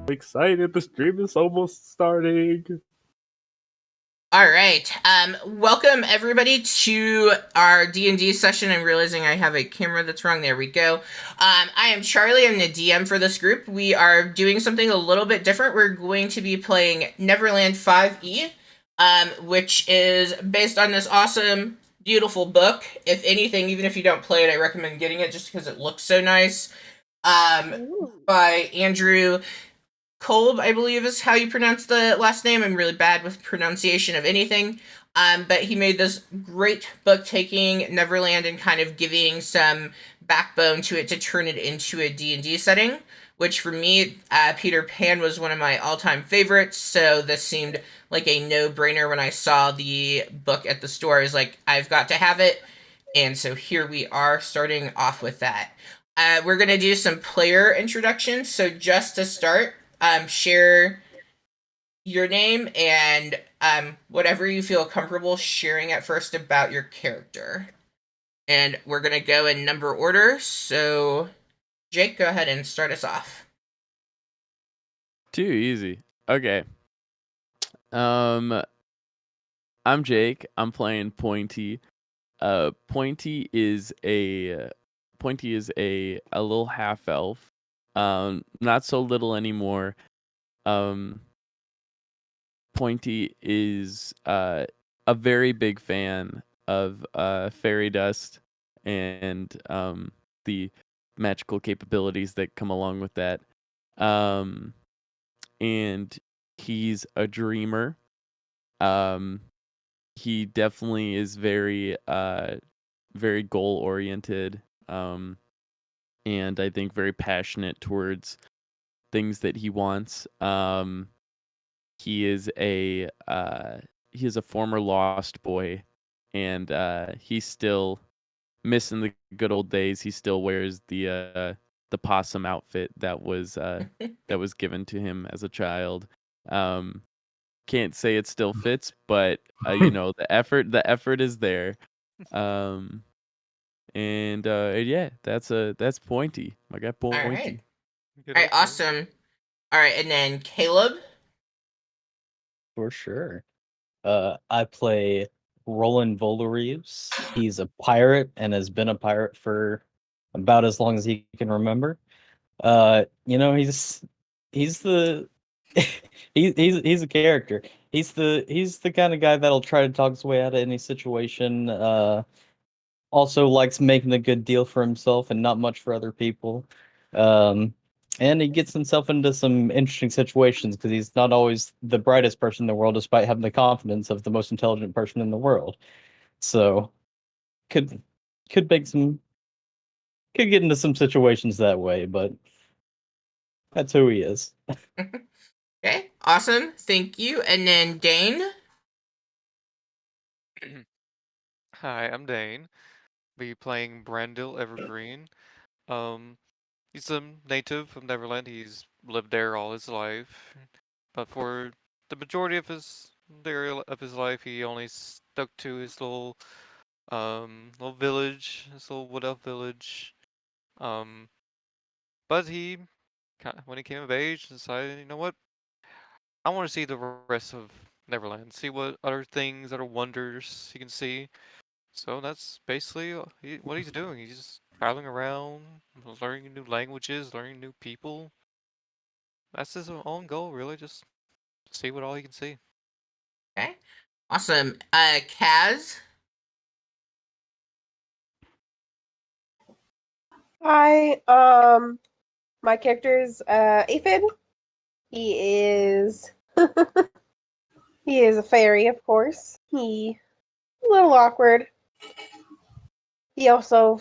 Excited, the stream is almost starting. All right. Welcome everybody to our D&D session. I'm realizing I have a camera that's wrong. There we go. I am Charlie. I'm the DM for this group. We are doing something a little bit different. We're going to be playing Neverland 5e, which is based on this awesome, beautiful book. If anything, even if you don't play it, I recommend getting it just because it looks so nice. By Andrew Kolb, I believe is how you pronounce the last name. I'm really bad with pronunciation of anything. But he made this great book taking Neverland and kind of giving some backbone to it to turn it into a D&D setting, which for me, Peter Pan was one of my all-time favorites, so this seemed like a no-brainer when I saw the book at the store. I was like, I've got to have it, and so here we are starting off with that. We're going to do some player introductions, so just to start, share your name and whatever you feel comfortable sharing at first about your character. And we're going to go in number order. So, Jake, go ahead and start us off. Too easy. Okay. I'm Jake. I'm playing Pointy. Pointy is a little half elf. Not so little anymore. Pointy is a very big fan of fairy dust and the magical capabilities that come along with that. And he's a dreamer. He definitely is very very goal oriented. And I think very passionate towards things that he wants. He is a former lost boy, and he's still missing the good old days. He still wears the possum outfit that was given to him as a child. Can't say it still fits, but the effort is there. And yeah, that's Pointy. I got Pointy. All right, awesome. All right, and then Caleb. For sure. I play Roland Volreeves. He's a pirate and has been a pirate for about as long as he can remember. He's the he's a character. He's the kind of guy that'll try to talk his way out of any situation. Also likes making a good deal for himself and not much for other people. And he gets himself into some interesting situations because he's not always the brightest person in the world, despite having the confidence of the most intelligent person in the world. So, could get into some situations that way. But That's who he is. Okay, awesome. Thank you. And then Dane. Hi, I'm Dane. Be playing Brandil Evergreen. Um, he's a native of Neverland. He's lived there all his life, but for the majority of his life, he only stuck to his little village, his little wood elf village. Um, but when he came of age, decided, you know what? I want to see the rest of Neverland. See what other things, other wonders he can see. So that's basically what he's doing. He's just traveling around, learning new languages, learning new people. That's his own goal, really. Just see what all he can see. Okay, awesome. Kaz. Hi, my character's Aphid. He is he is a fairy, of course. He a little awkward. He also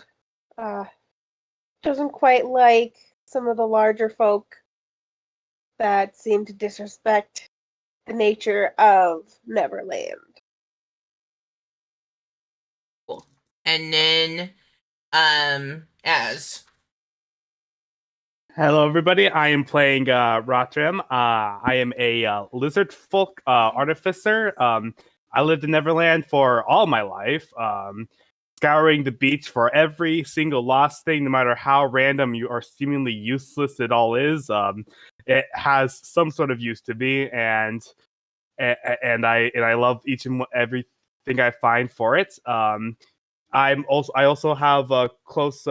doesn't quite like some of the larger folk that seem to disrespect the nature of Neverland. Cool. And then Az. Hello, everybody. I am playing Ratrim. I am a lizard folk artificer. I lived in Neverland for all my life, scouring the beach for every single lost thing, no matter how random you or seemingly useless it all is. It has some sort of use to me, and I love each and everything I find for it. I also have close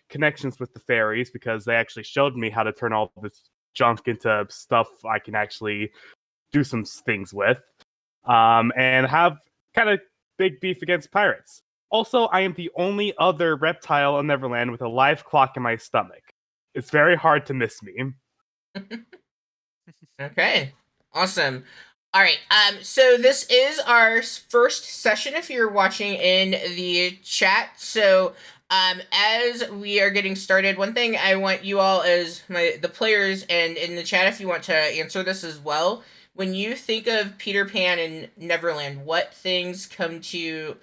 connections with the fairies because they actually showed me how to turn all this junk into stuff I can actually do some things with. And have kind of big beef against pirates. Also, I am the only other reptile on Neverland with a live clock in my stomach. It's very hard to miss me. Okay, awesome. All right. So this is our first session. If you're watching in the chat, so as we are getting started, one thing I want you all as the players and in the chat, if you want to answer this as well. When you think of Peter Pan and Neverland, what things come to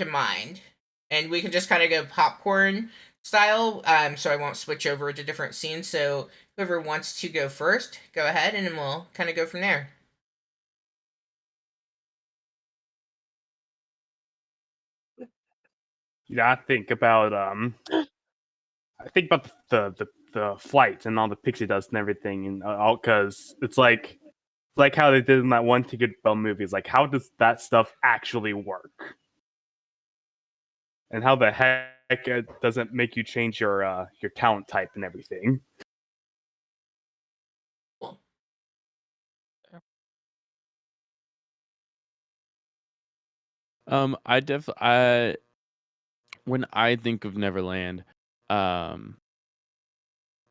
mind? And we can just kind of go popcorn style. So I won't switch over to different scenes. So whoever wants to go first, go ahead, and then we'll kind of go from there. I think about the flight and all the pixie dust and everything, and all because it's like how they did in that one Ticket Bell movie. It's like, how does that stuff actually work? And how the heck it doesn't make you change your talent type and everything? I when I think of Neverland, um,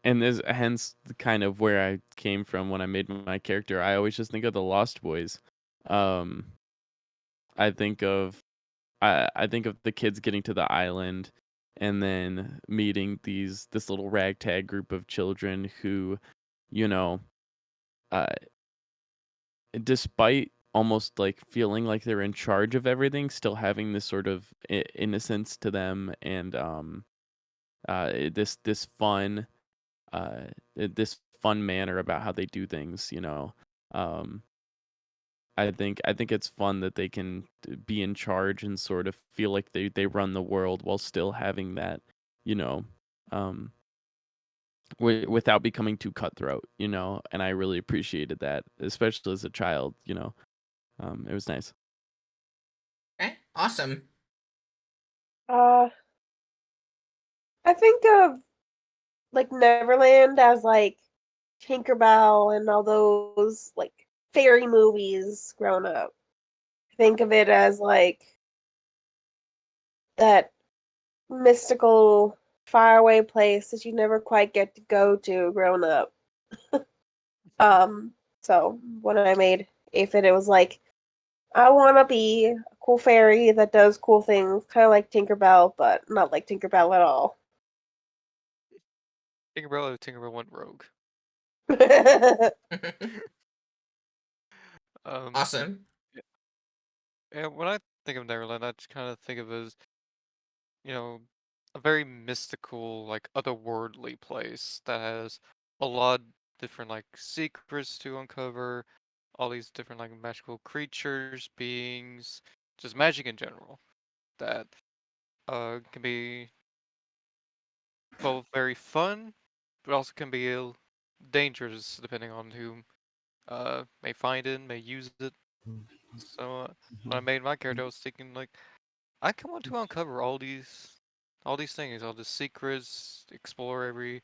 and this hence kind of where I came from when I made my character. I always just think of the Lost Boys. Um, I think of I think of the kids getting to the island and then meeting this little ragtag group of children who, you know, uh, despite almost like feeling like they're in charge of everything, still having this sort of innocence to them and this fun this fun manner about how they do things. Um, I think it's fun that they can be in charge and sort of feel like they run the world while still having that, you know, um, without becoming too cutthroat, and I really appreciated that, especially as a child. It was nice. Okay, awesome. Uh, I think of like Neverland as like Tinkerbell and all those like fairy movies growing up. Think of it as like that mystical faraway place that you never quite get to go to growing up. So when I made Aphid, it was like I want to be a cool fairy that does cool things, kind of like Tinkerbell, but not like Tinkerbell at all. Tinkerbell went rogue. Awesome. Yeah, when I think of Neverland, I just kind of think of it as, you know, a very mystical, like otherworldly place that has a lot of different like secrets to uncover, all these different like magical creatures, beings, just magic in general that can be both very fun, but also can be dangerous depending on who may find it, may use it. So when I made my character, I was thinking like I kind of want to uncover all these things, all the secrets, explore every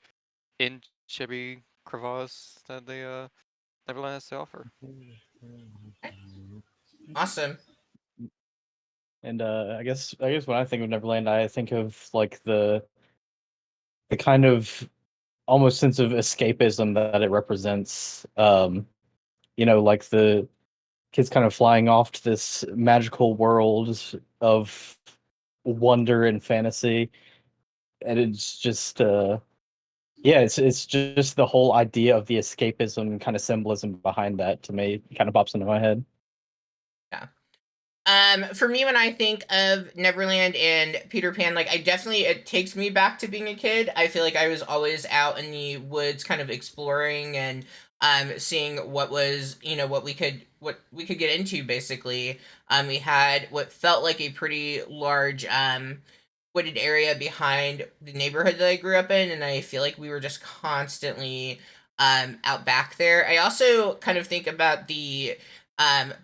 inch, every crevasse that they Neverland has to offer. Awesome. And I guess when I think of Neverland, I think of like the kind of almost sense of escapism that it represents. Like the kids kind of flying off to this magical world of wonder and fantasy, and it's just yeah, it's just the whole idea of the escapism kind of symbolism behind that to me kind of pops into my head. Yeah. For me, when I think of Neverland and Peter Pan, like it takes me back to being a kid. I feel like I was always out in the woods, kind of exploring and seeing what we could get into. Basically, we had what felt like a pretty large wooded area behind the neighborhood that I grew up in, and I feel like we were just constantly out back there. I also kind of think about the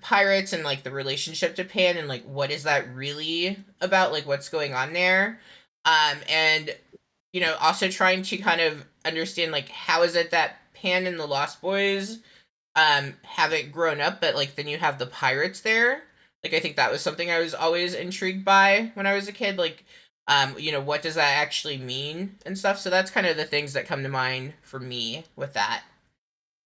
pirates and like the relationship to Pan and like what is that really about, like what's going on there, and also trying to kind of understand like how is it that Pan and the Lost Boys haven't grown up, but like then you have the pirates there. Like I think that was something I was always intrigued by when I was a kid, like what does that actually mean and stuff. So that's kind of the things that come to mind for me with that.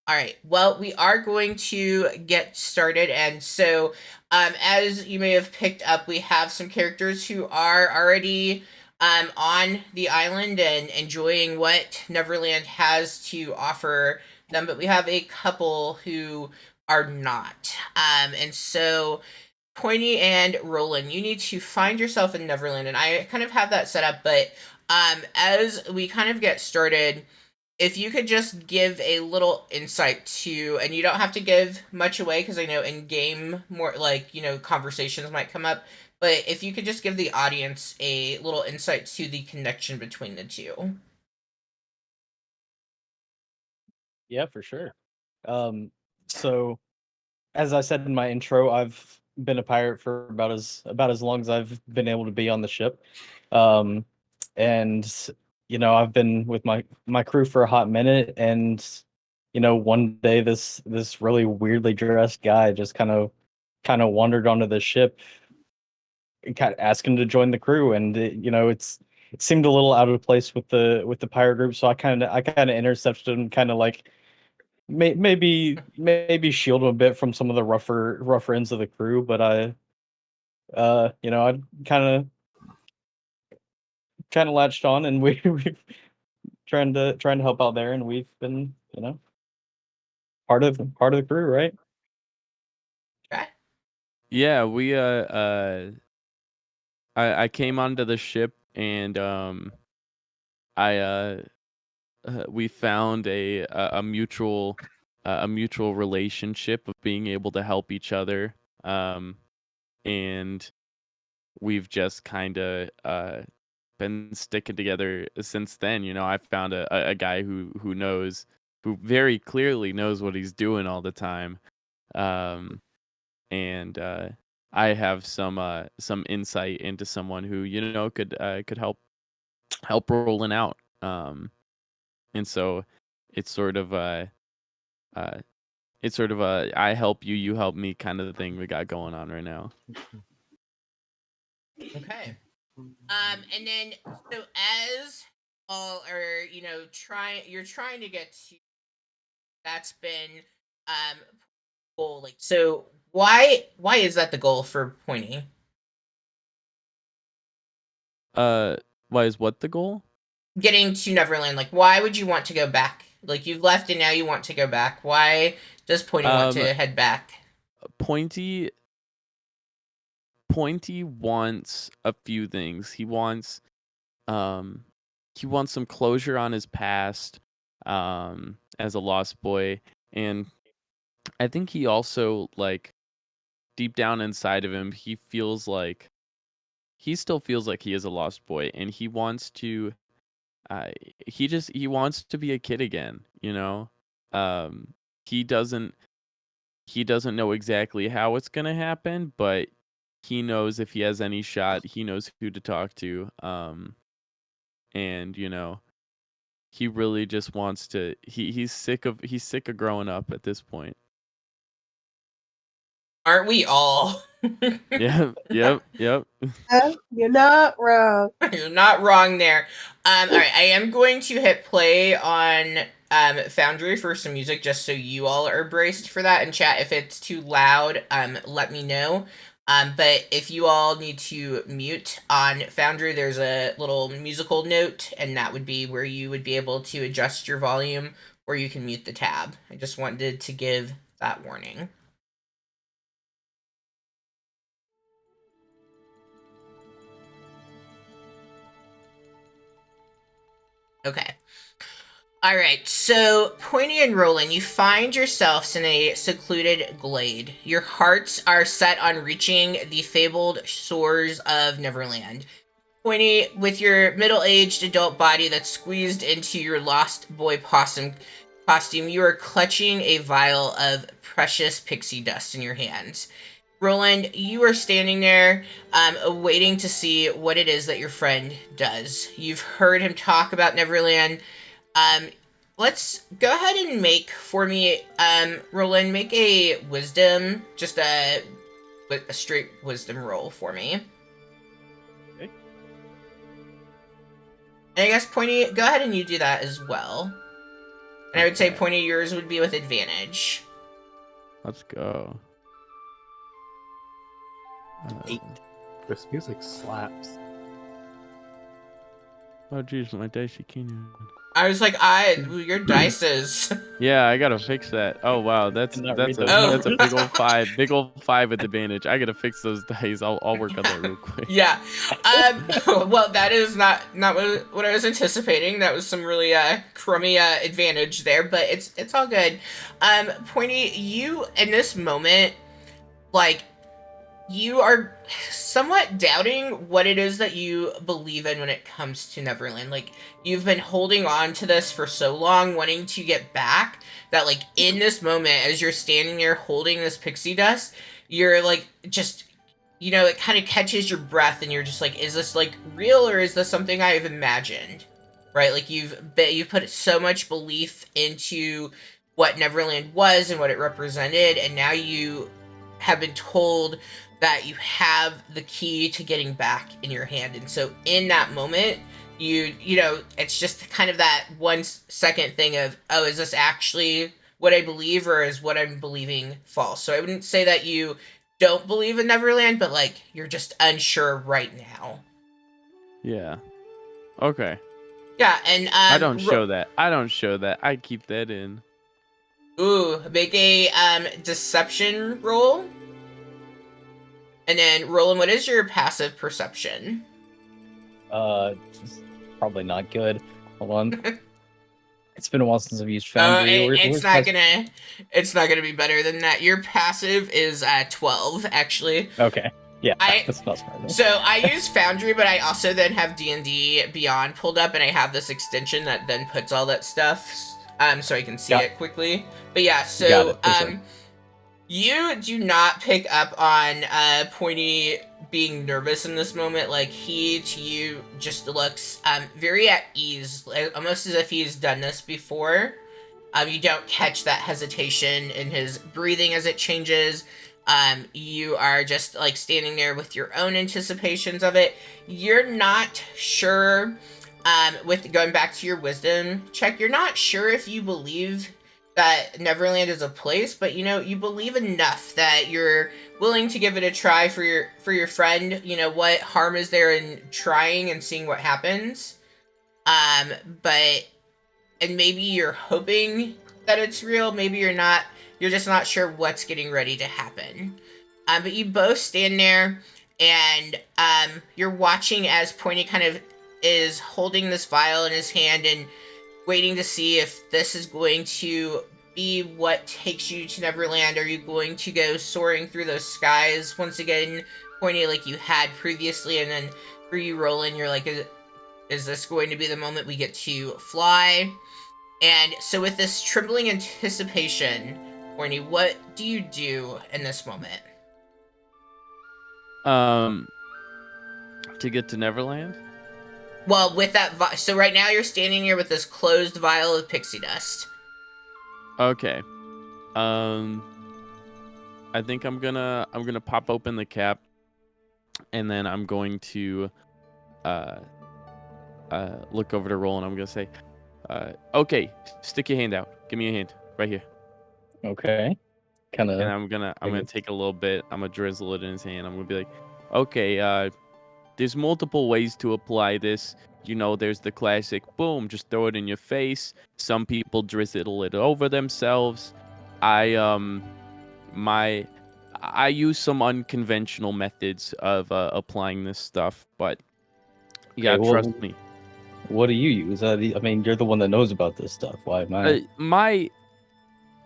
All right. Well, we are going to get started. And so, as you may have picked up, we have some characters who are already on the island and enjoying what Neverland has to offer them. But we have a couple who are not. And so, Pointy and Roland, you need to find yourself in Neverland. And I kind of have that set up. But as we kind of get started, if you could just give a little insight to, and you don't have to give much away because I know in game more like, conversations might come up, but if you could just give the audience a little insight to the connection between the two. Yeah, for sure. So as I said in my intro, I've been a pirate for about as long as I've been able to be on the ship. Um, and I've been with my crew for a hot minute, and one day this really weirdly dressed guy just kind of wandered onto the ship and kind of asking to join the crew, and it seemed a little out of place with the pirate group, so I kind of intercepted him, kind of like maybe shield him a bit from some of the rougher ends of the crew, but I kind of latched on, and we've trying to help out there, and we've been part of the crew, right? Okay. Yeah, I came onto the ship, and I we found a mutual relationship of being able to help each other, and we've just kind of been sticking together since then. I found a guy who very clearly knows what he's doing all the time, and I have some insight into someone who could help rolling out. And so it's sort of a uh, I help you, you help me kind of the thing we got going on right now. Okay. And then so as all are, trying to get to, that's been um goal, like, so why is that the goal for Pointy? Uh, why is what the goal? Getting to Neverland, like why would you want to go back Like, you've left and now you want to go back. Why does Pointy want to head back? Pointy wants a few things. He wants some closure on his past as a lost boy, and I think he also, like, deep down inside of him, he still feels like he is a lost boy, and he wants to he wants to be a kid again, you know. He doesn't know exactly how it's gonna happen, but he knows if he has any shot, he knows who to talk to. And, you know, he really just wants to. He's sick of growing up at this point. Aren't we all? Yeah. Yep. You're not wrong. You're not wrong there. All right, I am going to hit play on Foundry for some music, just so you all are braced for that. And chat, if it's too loud, let me know. But if you all need to mute on Foundry, there's a little musical note, and that would be where you would be able to adjust your volume, or you can mute the tab. I just wanted to give that warning. Okay. Alright, so Pointy and Roland, you find yourselves in a secluded glade. Your hearts are set on reaching the fabled shores of Neverland. Pointy, with your middle-aged adult body that's squeezed into your lost boy possum costume, you are clutching a vial of precious pixie dust in your hands. Roland, you are standing there, waiting to see what it is that your friend does. You've heard him talk about Neverland. Let's go ahead and make for me, Roland, make a wisdom, just a straight wisdom roll for me. Okay. And I guess Pointy, go ahead and you do that as well. And I would say Pointy, yours would be with advantage. Let's go. 8. This music slaps. Oh jeez, my dicey canyon. I was like, your dices. Yeah, I gotta fix that. Oh wow, that's a big old 5, big old 5 with advantage. I gotta fix those dice. I'll work on that real quick. Yeah. Well, that is not what I was anticipating. That was some really crummy advantage there, but it's all good. Pointy, you in this moment, like, you are somewhat doubting what it is that you believe in when it comes to Neverland. Like, you've been holding on to this for so long, wanting to get back, that, like, in this moment, as you're standing there holding this pixie dust, you're, like, just, you know, it kind of catches your breath, and you're just like, is this, like, real, or is this something I've imagined? Right? Like, you've put so much belief into what Neverland was and what it represented, and now you have been told that you have the key to getting back in your hand. And so in that moment, you know, it's just kind of that 1 second thing of, oh, is this actually what I believe, or is what I'm believing false? So I wouldn't say that you don't believe in Neverland, but, like, you're just unsure right now. Yeah. Okay. Yeah, and I don't show that. I keep that in. Ooh, make a deception roll. And then, Roland, what is your passive perception? Probably not good. Hold on. It's been a while since I've used Foundry. It's not gonna be better than that. Your passive is 12, actually. Okay. Yeah, that's not smart. So I use Foundry, but I also then have D&D Beyond pulled up, and I have this extension that then puts all that stuff, so I can see it quickly. But yeah, so you do not pick up on Pointy being nervous in this moment. Like, he to you just looks very at ease, almost as if he's done this before. You don't catch that hesitation in his breathing as it changes. You are just, like, standing there with your own anticipations of it. You're not sure, with going back to your wisdom check, you're not sure if you believe that Neverland is a place, but, you know, you believe enough that you're willing to give it a try for your friend. You know, what harm is there in trying and seeing what happens? But and maybe you're hoping that it's real, maybe you're not. You're just not sure what's getting ready to happen. But you both stand there, and you're watching as Pointy kind of is holding this vial in his hand and waiting to see if this is going to be what takes you to Neverland. Are you going to go soaring through those skies once again, Pointy, like you had previously? And then for you, Roland, you're like, is this going to be the moment we get to fly? And so with this trembling anticipation, Pointy, what do you do in this moment? To get to Neverland. Well, with that, so right now you're standing here with this closed vial of pixie dust. Okay. I think I'm gonna pop open the cap, and then I'm going to look over to Roland. I'm gonna say, okay, stick your hand out. Give me a hand right here. Okay. Kind And of. I'm gonna take a little bit. I'm gonna drizzle it in his hand. I'm gonna be like, okay, there's multiple ways to apply this. You know, there's the classic, boom, just throw it in your face. Some people drizzle it over themselves. I use some unconventional methods of applying this stuff, but yeah, Okay, well, trust me. What do you use? I mean, you're the one that knows about this stuff. Why am I?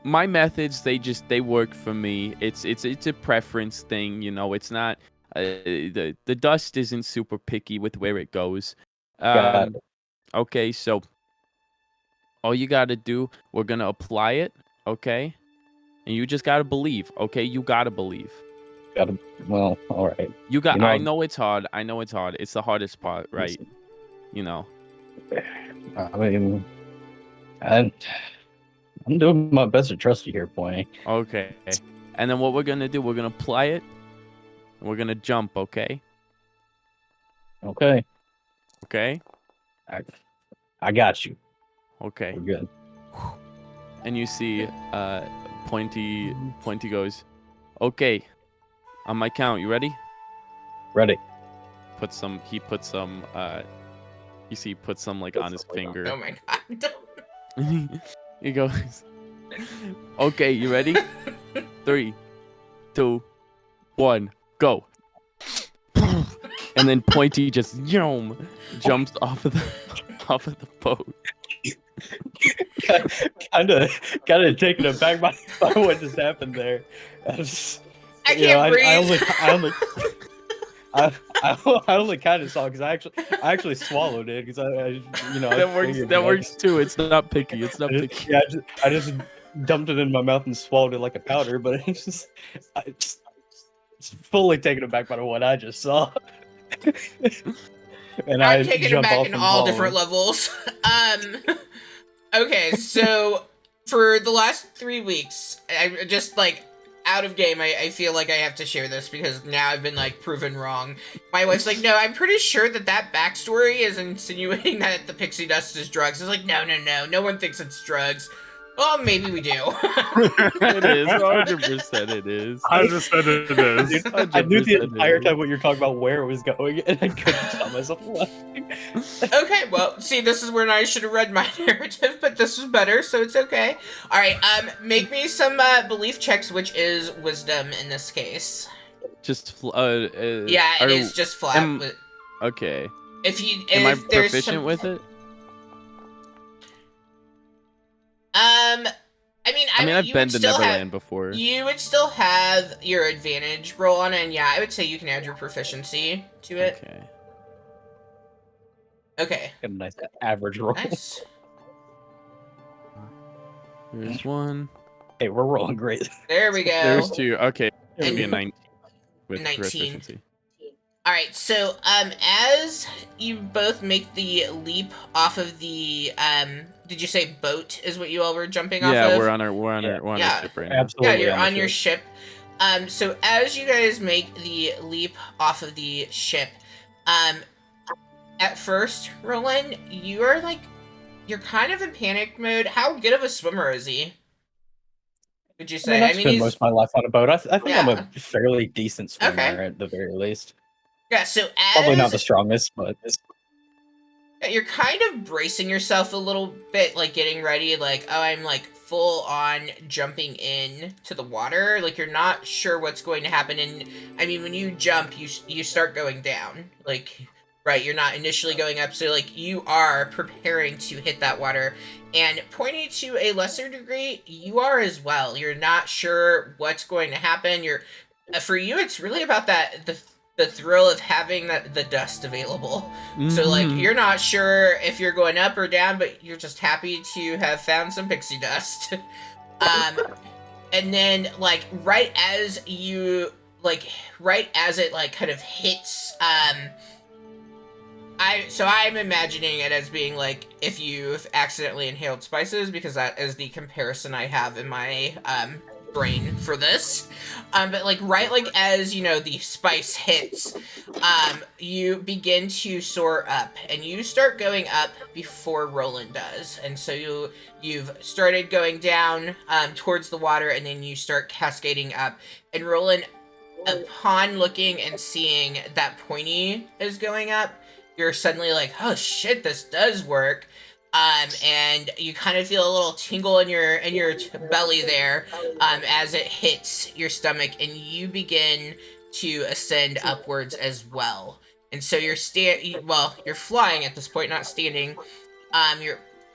My methods, they work for me. It's a preference thing, you know. It's not the dust isn't super picky with where it goes. Got it. Okay, so all you gotta do, we're gonna apply it, okay? And you just gotta believe, okay? You gotta believe. Well, all right. I know it's hard. I know it's hard. It's the hardest part, right? You know. I mean, I'm doing my best to trust you here, Pointy. Okay. And then what we're gonna do, we're gonna apply it, and we're gonna jump, okay? Okay. Okay? I got you. Okay. We're good. And you see Pointy goes, okay, on my count, you ready? Ready. He puts some like on his finger. Oh my god. He goes, okay, you ready? 3, 2, 1, go. And then Pointy just jumps off of the boat. kind of taken aback by what just happened there. I can't breathe. I only kind of saw because I actually swallowed it because that works too. It's not picky. It's not picky. Yeah, I just dumped it in my mouth and swallowed it like a powder, but it's fully taken aback by what I just saw. And I'm taken aback in all different levels. Okay, so for the last 3 weeks, I just like out of game, I feel like I have to share this because now I've been like proven wrong. My wife's like, no, I'm pretty sure that backstory is insinuating that the pixie dust is drugs. It's like, no one thinks it's drugs. Well, maybe we do. It is 100%. It is 100% it is. I knew the entire time what you're talking about where it was going, and I couldn't tell myself laughing. Okay, well, see, this is when I should have read my narrative, but this was better, so it's okay. All right, make me some belief checks, which is wisdom in this case. Just yeah, it is just flat. Okay. Am I proficient with it? I mean, I've been to Neverland before. You would still have your advantage roll on it, and yeah, I would say you can add your proficiency to it. Okay. Got a nice average roll. Nice. There's one. Hey, we're rolling great. There we go. There's 2. Okay. And Be a 19 with 19. proficiency. All right, so as you both make the leap off of the did you say boat is what you all were jumping off of? Yeah, we're on our ship right now. Absolutely. Yeah, you're on your ship. So as you guys make the leap off of the ship, at first, Roland, you're kind of in panic mode. How good of a swimmer is he? Would you say? I spent most of my life on a boat. I think I'm a fairly decent swimmer Okay. at the very least. Yeah, so Probably not the strongest, but You're kind of bracing yourself a little bit, like getting ready, like, oh, I'm like full on jumping in to the water. Like you're not sure what's going to happen. And I mean, when you jump, you start going down. Like, right, you're not initially going up. So like you are preparing to hit that water. And pointing to a lesser degree, you are as well. You're not sure what's going to happen. For you, it's really about the thrill of having the dust available. So, like, Mhm. you're not sure if you're going up or down, but you're just happy to have found some pixie dust. And then, like, right as it, like, kind of hits, I'm imagining it as being, like, if you've accidentally inhaled spices, because that is the comparison I have in my, brain for this. But like right like as you know the spice hits, you begin to soar up and you start going up before Roland does. And so you've started going down towards the water and then you start cascading up. And Roland, upon looking and seeing that Pointy is going up, you're suddenly like, oh shit, this does work. And you kind of feel a little tingle in your belly there, as it hits your stomach, and you begin to ascend upwards as well. And so you're you're flying at this point, not standing.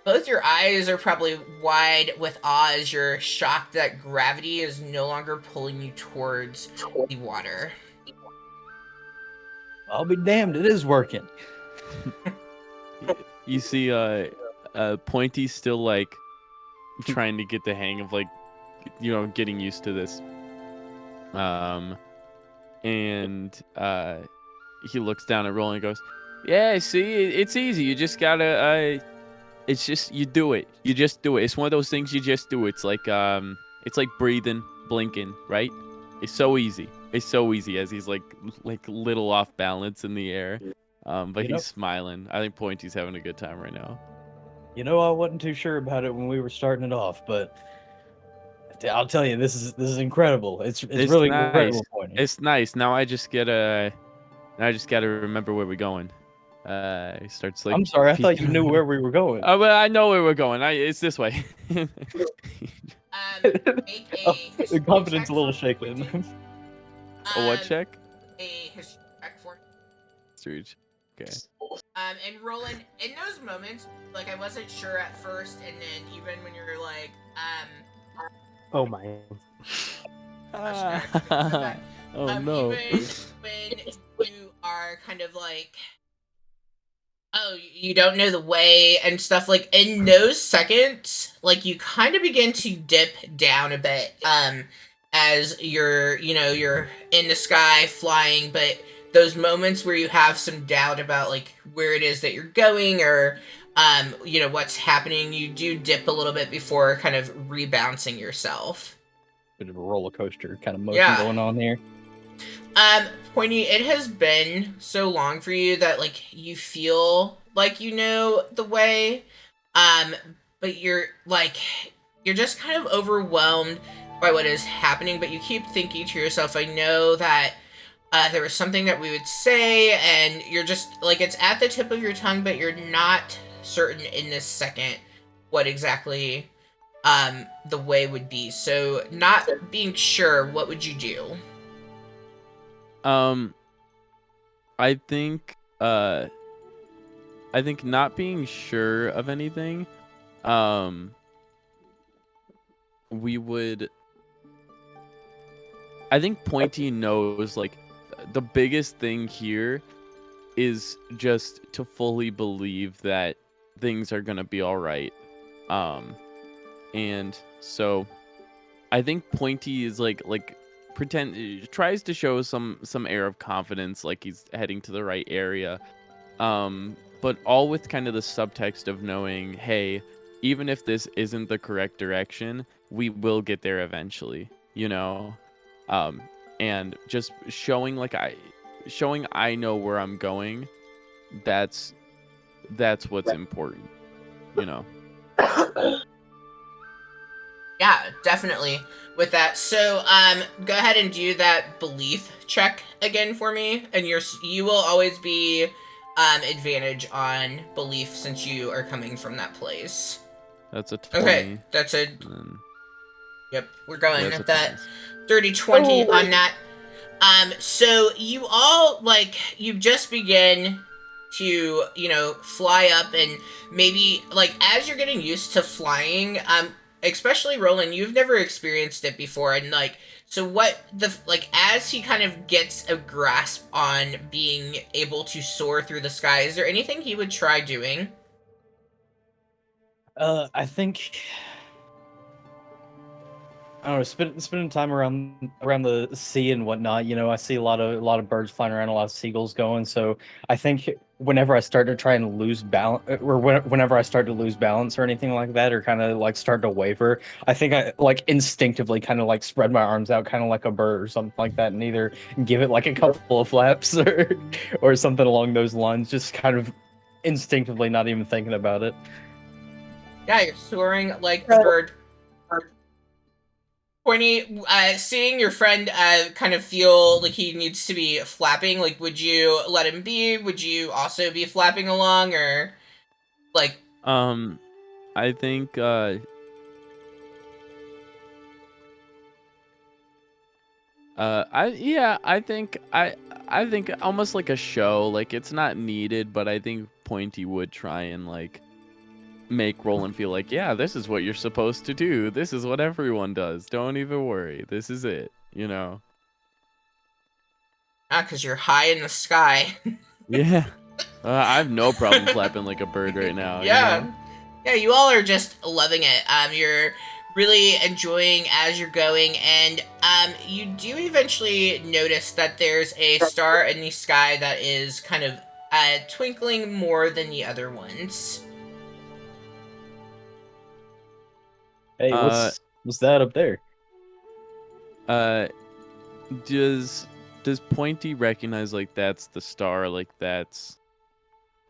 Both your eyes are probably wide with awe as you're shocked that gravity is no longer pulling you towards the water. I'll be damned, it is working. You see, Pointy's still like trying to get the hang of like, getting used to this. And he looks down at Roland and goes, "Yeah, see, it's easy. You just gotta, it's just you do it. You just do it. It's one of those things you just do. It's like breathing, blinking, right? It's so easy. It's so easy." As he's like little off balance in the air. But he's smiling. I think Pointy's having a good time right now. I wasn't too sure about it when we were starting it off, but I'll tell you, this is incredible. It's really nice. incredible, Pointy. It's nice. Now I just gotta remember where we're going. He starts like. I'm sorry, I thought you knew where we were going. Oh, well, I know where we're going. It's this way. Make The confidence a little shaken. A what check? A history check for me. Scrooge. Okay. And Roland, in those moments, like I wasn't sure at first, and then even when you're like, Oh my. Oh no. Even when you are kind of like, oh, you don't know the way and stuff, like in those seconds, like you kind of begin to dip down a bit, as you're in the sky flying, but those moments where you have some doubt about like where it is that you're going or what's happening, you do dip a little bit before kind of rebouncing yourself. Bit of a roller coaster kind of motion going on here. Pointy, it has been so long for you that like you feel like you know the way, but you're just kind of overwhelmed by what is happening, but you keep thinking to yourself, I know that there was something that we would say, and you're just like, it's at the tip of your tongue, but you're not certain in this second what exactly the way would be. So not being sure, what would you do? I think not being sure of anything, I think Pointy knows like the biggest thing here is just to fully believe that things are gonna be all right. And so I think Pointy is like tries to show some air of confidence, like he's heading to the right area. But all with kind of the subtext of knowing, hey, even if this isn't the correct direction, we will get there eventually, and just showing I know where I'm going. That's what's important, Yeah, definitely with that. So, go ahead and do that belief check again for me, and you will always be advantage on belief since you are coming from that place. That's a 20. Okay, that's a... and Yep, we're going that's with a that 20. 30-20 Oh. on that. So you all, like, you just begin to, you know, fly up, and maybe, like, as you're getting used to flying, especially Roland, you've never experienced it before, and, like, so what the, like, as he kind of gets a grasp on being able to soar through the sky, is there anything he would try doing? I think I don't know, spending time around the sea and whatnot. You know, I see a lot of birds flying around, a lot of seagulls going. So I think whenever I start to try and lose balance, or whenever I start to lose balance or anything like that, or kind of like start to waver, I think I like instinctively kind of like spread my arms out, kind of like a bird or something like that, and either give it like a couple of flaps or something along those lines. Just kind of instinctively, not even thinking about it. Yeah, you're soaring like a bird. Pointy, seeing your friend kind of feel like he needs to be flapping, like, would you let him be? Would you also be flapping along, or, like... I think, I think almost like a show, like it's not needed, but I think Pointy would try and like make Roland feel like, yeah, this is what you're supposed to do. This is what everyone does. Don't even worry. This is it, you know? Because you're high in the sky. Yeah. I have no problem flapping like a bird right now. Yeah. You know? Yeah, you all are just loving it. You're really enjoying as you're going, and you do eventually notice that there's a star in the sky that is kind of twinkling more than the other ones. Hey, what's that up there? Does Pointy recognize like that's the star? Like that's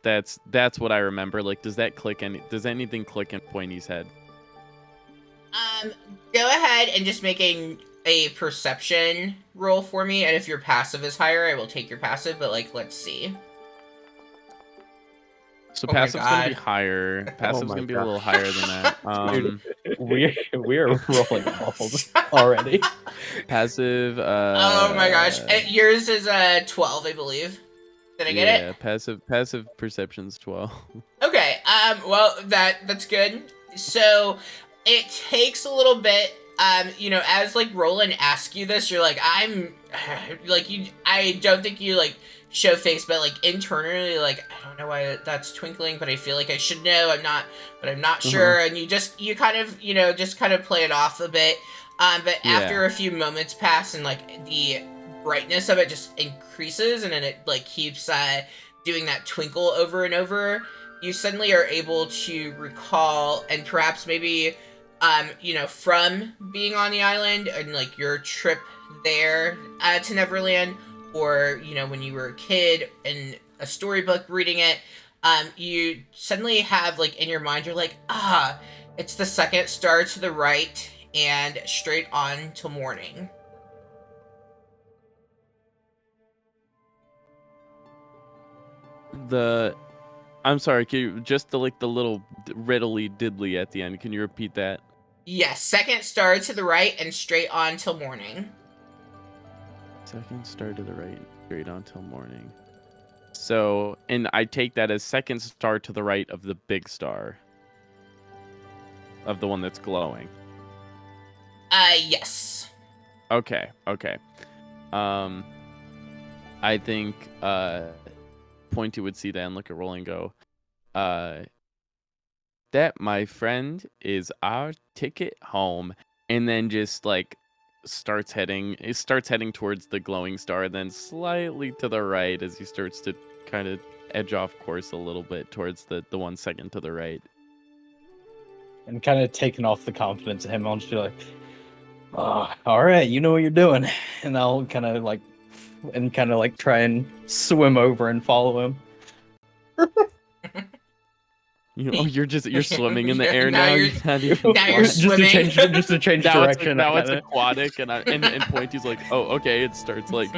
what I remember. Like, does anything click in Pointy's head? Go ahead and just make a perception roll for me, and if your passive is higher, I will take your passive, but, like, let's see. So Oh my passive's gonna be God. higher. Passive's my gonna be a God. little higher than that. Dude, we are rolling balls already. Passive. Oh my gosh, yours is 12, I believe. Did I get it? Yeah, passive perception's 12. Okay, well, that's good. So, it takes a little bit, you know, as, like, Roland asks you this, you're like, like, I don't think you, like, show face, but, like, internally, like, I don't know why that's twinkling, but I feel like I should know, I'm not sure, and you kind of, you know, just kind of play it off a bit, but after a few moments pass, and, like, the brightness of it just increases, and then it, like, keeps, doing that twinkle over and over, you suddenly are able to recall, and perhaps maybe, you know, from being on the island and, like, your trip there to Neverland, or, you know, when you were a kid in a storybook reading it, you suddenly have, like, in your mind, you're like, it's the second star to the right and straight on till morning. I'm sorry, can you just the little riddly diddly at the end? Can you repeat that? Yes, second star to the right and straight on till morning. Second star to the right, straight on till morning. So, and I take that as second star to the right of the big star. Of the one that's glowing. Yes. Okay. I think Pointy would see that and look at Roll and go, that, my friend, is our ticket home. And then just like starts heading towards the glowing star, then slightly to the right as he starts to kind of edge off course a little bit towards the 1 second to the right. And kind of taking off the confidence of him, I'll just be like, oh, all right, you know what you're doing. And I'll kind of like try and swim over and follow him. You're swimming in the air Now now. you're Flying. swimming. just to change direction. Now it's aquatic, and Pointy's like, oh, okay. It starts like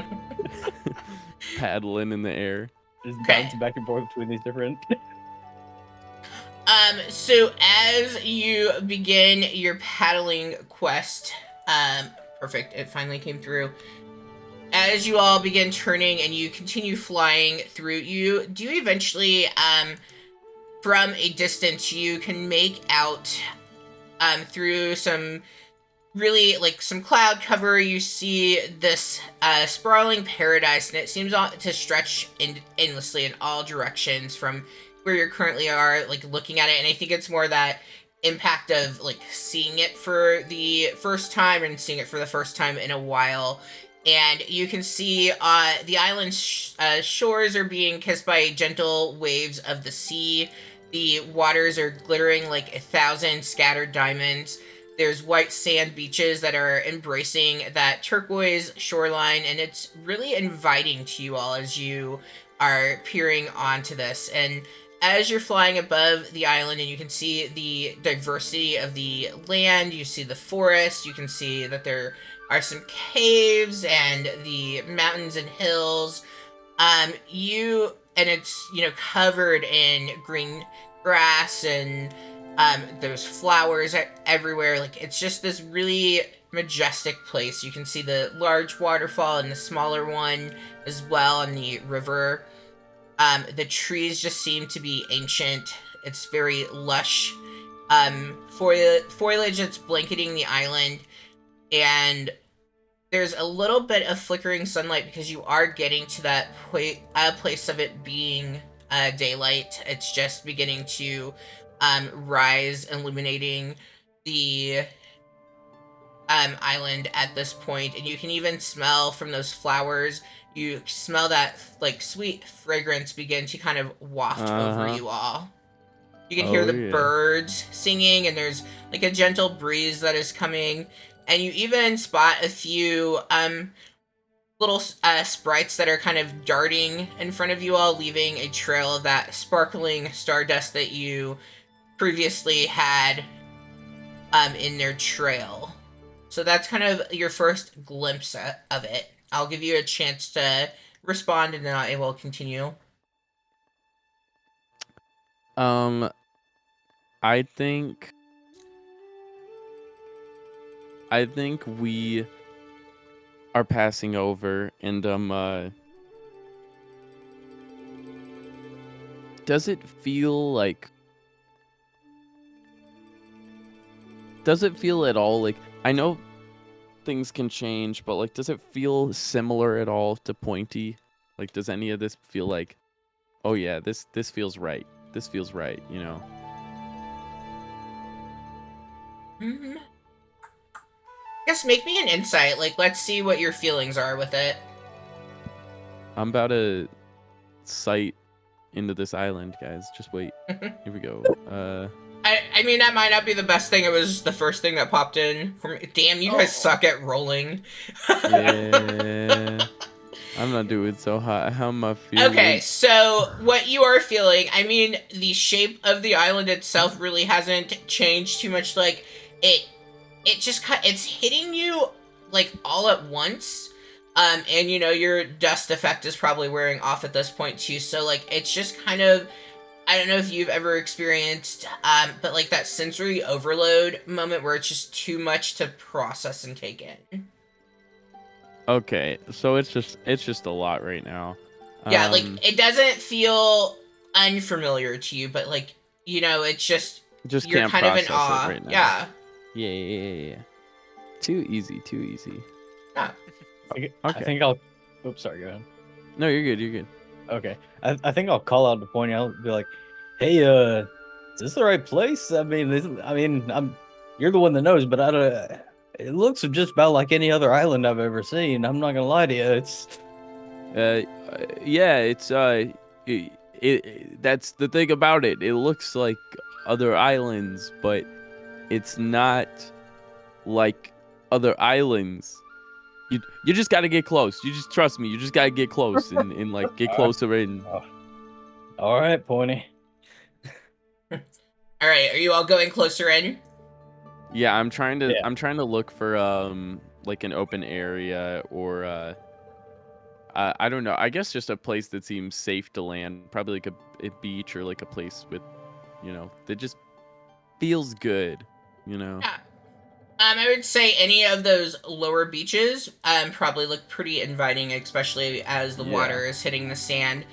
paddling in the air. Just Okay. bouncing back and forth between these different. So as you begin your paddling quest, perfect, it finally came through. As you all begin turning and you continue flying through, you do eventually, from a distance, you can make out, through some really, like, some cloud cover, you see this, sprawling paradise, and it seems to stretch endlessly in all directions from where you currently are, like, looking at it, and I think it's more that impact of, like, seeing it for the first time and seeing it for the first time in a while. And you can see the island's shores are being kissed by gentle waves of the sea. The waters are glittering like 1,000 scattered diamonds. There's white sand beaches that are embracing that turquoise shoreline, and it's really inviting to you all as you are peering onto this. And as you're flying above the island and you can see the diversity of the land, you see the forest, you can see that there are some caves and the mountains and hills. And it's, covered in green grass and there's flowers everywhere. Like, it's just this really majestic place. You can see the large waterfall and the smaller one as well in the river. The trees just seem to be ancient. It's very lush. Foliage that's blanketing the island, and there's a little bit of flickering sunlight because you are getting to that place of it being daylight. It's just beginning to rise, illuminating the island at this point, and you can even smell from those flowers. You smell that like sweet fragrance begin to kind of waft over you all. You can hear the birds singing, and there's like a gentle breeze that is coming, and you even spot a few little sprites that are kind of darting in front of you all, leaving a trail of that sparkling stardust that you previously had in their trail. So that's kind of your first glimpse of it. I'll give you a chance to respond, and then I will continue. I think we are passing over, and does it feel at all like, I know things can change, but like, does it feel similar at all to Pointy? Like, does any of this feel like, oh yeah, this feels right. This feels right, Mm-hmm. Guess make me an insight. Like, let's see what your feelings are with it. I'm about to sight into this island, guys. Just wait. Here we go. I mean, that might not be the best thing. It was just the first thing that popped in. Damn, you guys suck at rolling. Yeah. I'm not doing so hot. How am I feeling? Okay, so what you are feeling, I mean, the shape of the island itself really hasn't changed too much. Like, it's hitting you, like, all at once. And, your dust effect is probably wearing off at this point, too. So, like, it's just kind of, I don't know if you've ever experienced, but, like, that sensory overload moment where it's just too much to process and take in. Okay, so it's just a lot right now. Yeah, like, it doesn't feel unfamiliar to you, but, like, it's just you're can't kind of in process awe. it right now. Yeah. Yeah. Too easy. Yeah. Okay. Okay. I think I'll. Oops, sorry. Go ahead. No, you're good. Okay. I think I'll call out to Pointy. I'll be like, "Hey, is this the right place? I mean, you're the one that knows, but I don't. It looks just about like any other island I've ever seen. I'm not gonna lie to you. It's yeah, it's that's the thing about it. It looks like other islands, but it's not like other islands. You just gotta get close. You just trust me. You just gotta get close and like get closer in. All right, Pointy. All right, are you all going closer in? Yeah, I'm trying to look for like an open area, or I don't know. I guess just a place that seems safe to land. Probably like a beach or like a place with, that just feels good. Yeah. I would say any of those lower beaches probably look pretty inviting, especially as the water is hitting the sand.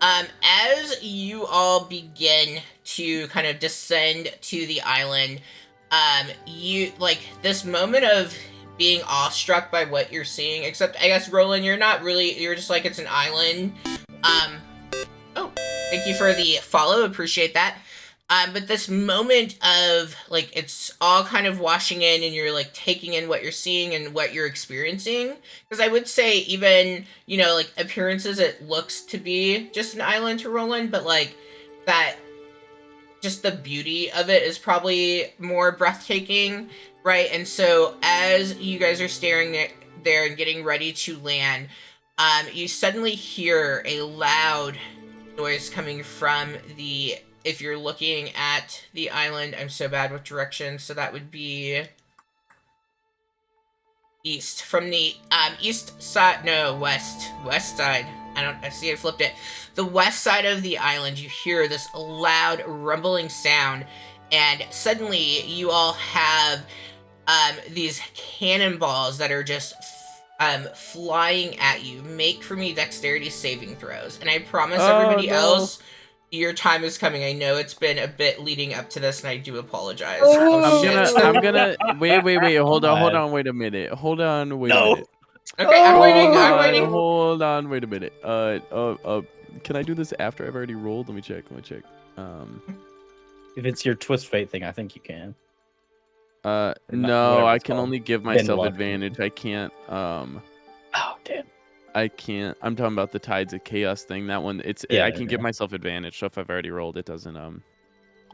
As you all begin to kind of descend to the island, you like this moment of being awestruck by what you're seeing, except I guess Roland, you're just like, it's an island. Oh, thank you for the follow, appreciate that. But this moment of like it's all kind of washing in and you're like taking in what you're seeing and what you're experiencing, because I would say even like appearances it looks to be just an island to Roland, but like that just the beauty of it is probably more breathtaking, right? And so as you guys are staring there and getting ready to land, you suddenly hear a loud noise coming from if you're looking at the island. I'm so bad with directions, so that would be east. From the east side, no, west side. I see I flipped it. The west side of the island, you hear this loud rumbling sound, and suddenly you all have these cannonballs that are just flying at you. Make for me dexterity saving throws, and I promise everybody else, your time is coming. I know it's been a bit leading up to this, and I do apologize. I'm gonna wait. Hold on. Wait a minute. Hold on. Wait a minute. Okay, I'm waiting. Hold on. Wait a minute. Can I do this after I've already rolled? Let me check. If it's your twist fate thing, I think you can. No, I can only give myself advantage. I can't. Oh damn. I can't. I'm talking about the Tides of Chaos thing. That one, I can give myself advantage. So if I've already rolled, it doesn't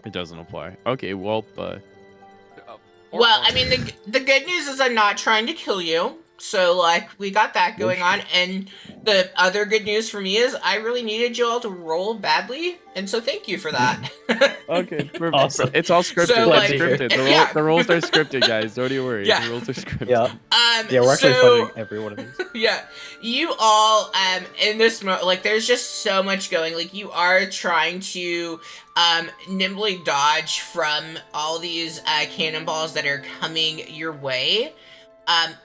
apply. Okay, well, well, I mean, the good news is I'm not trying to kill you. So, like, we got that going on. And the other good news for me is I really needed you all to roll badly. And so thank you for that. Okay, perfect. Awesome. It's all scripted. So, like, scripted. The rolls are scripted, guys. Don't you worry. Yeah. The rolls are scripted. Yeah. We're actually funding every one of these. Yeah, you all in this like there's just so much going. Like you are trying to nimbly dodge from all these cannonballs that are coming your way.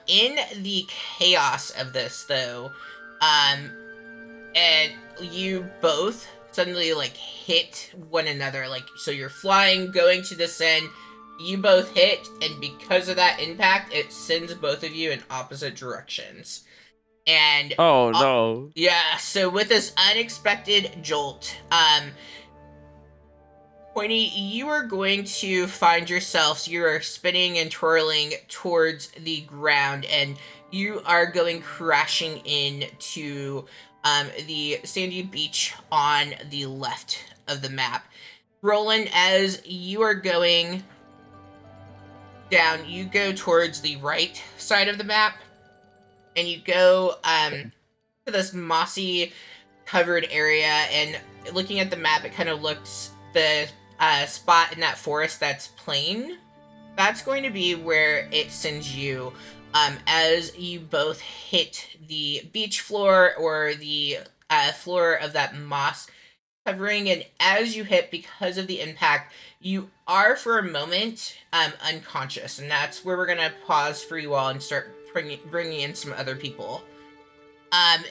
In the chaos of this though, and you both suddenly like hit one another. Like so you're flying, going to descend. You both hit, and because of that impact, it sends both of you in opposite directions. And oh no. Yeah, so with this unexpected jolt, Pointy, you are going to find yourself, so you are spinning and twirling towards the ground, and you are going crashing into the sandy beach on the left of the map. Roland, as you are going down, you go towards the right side of the map, and you go to this mossy covered area, and looking at the map, it kind of looks the spot in that forest that's plain. That's going to be where it sends you as you both hit the beach floor or the floor of that moss covering, and as you hit, because of the impact, you are for a moment unconscious, and that's where we're gonna pause for you all and start bringing in some other people.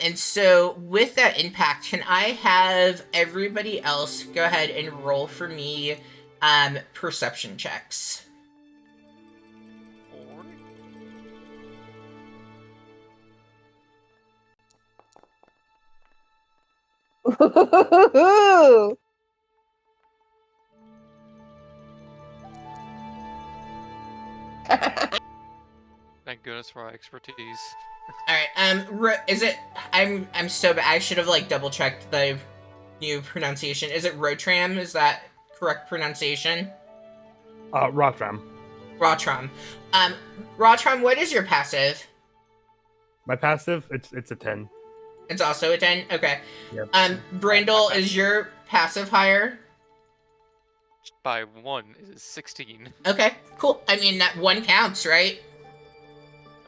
And so with that impact, can I have everybody else go ahead and roll for me perception checks? Thank goodness for our expertise. All right. Is it? I'm so bad. I should have like double checked the new pronunciation. Is it Rotram? Is that correct pronunciation? Rotram. Rotram. Rotram, what is your passive? My passive, it's a 10. It's also a 10? Okay. Yep. Brindle, is your passive higher? By 1 is 16. Okay, cool. I mean, that 1 counts, right?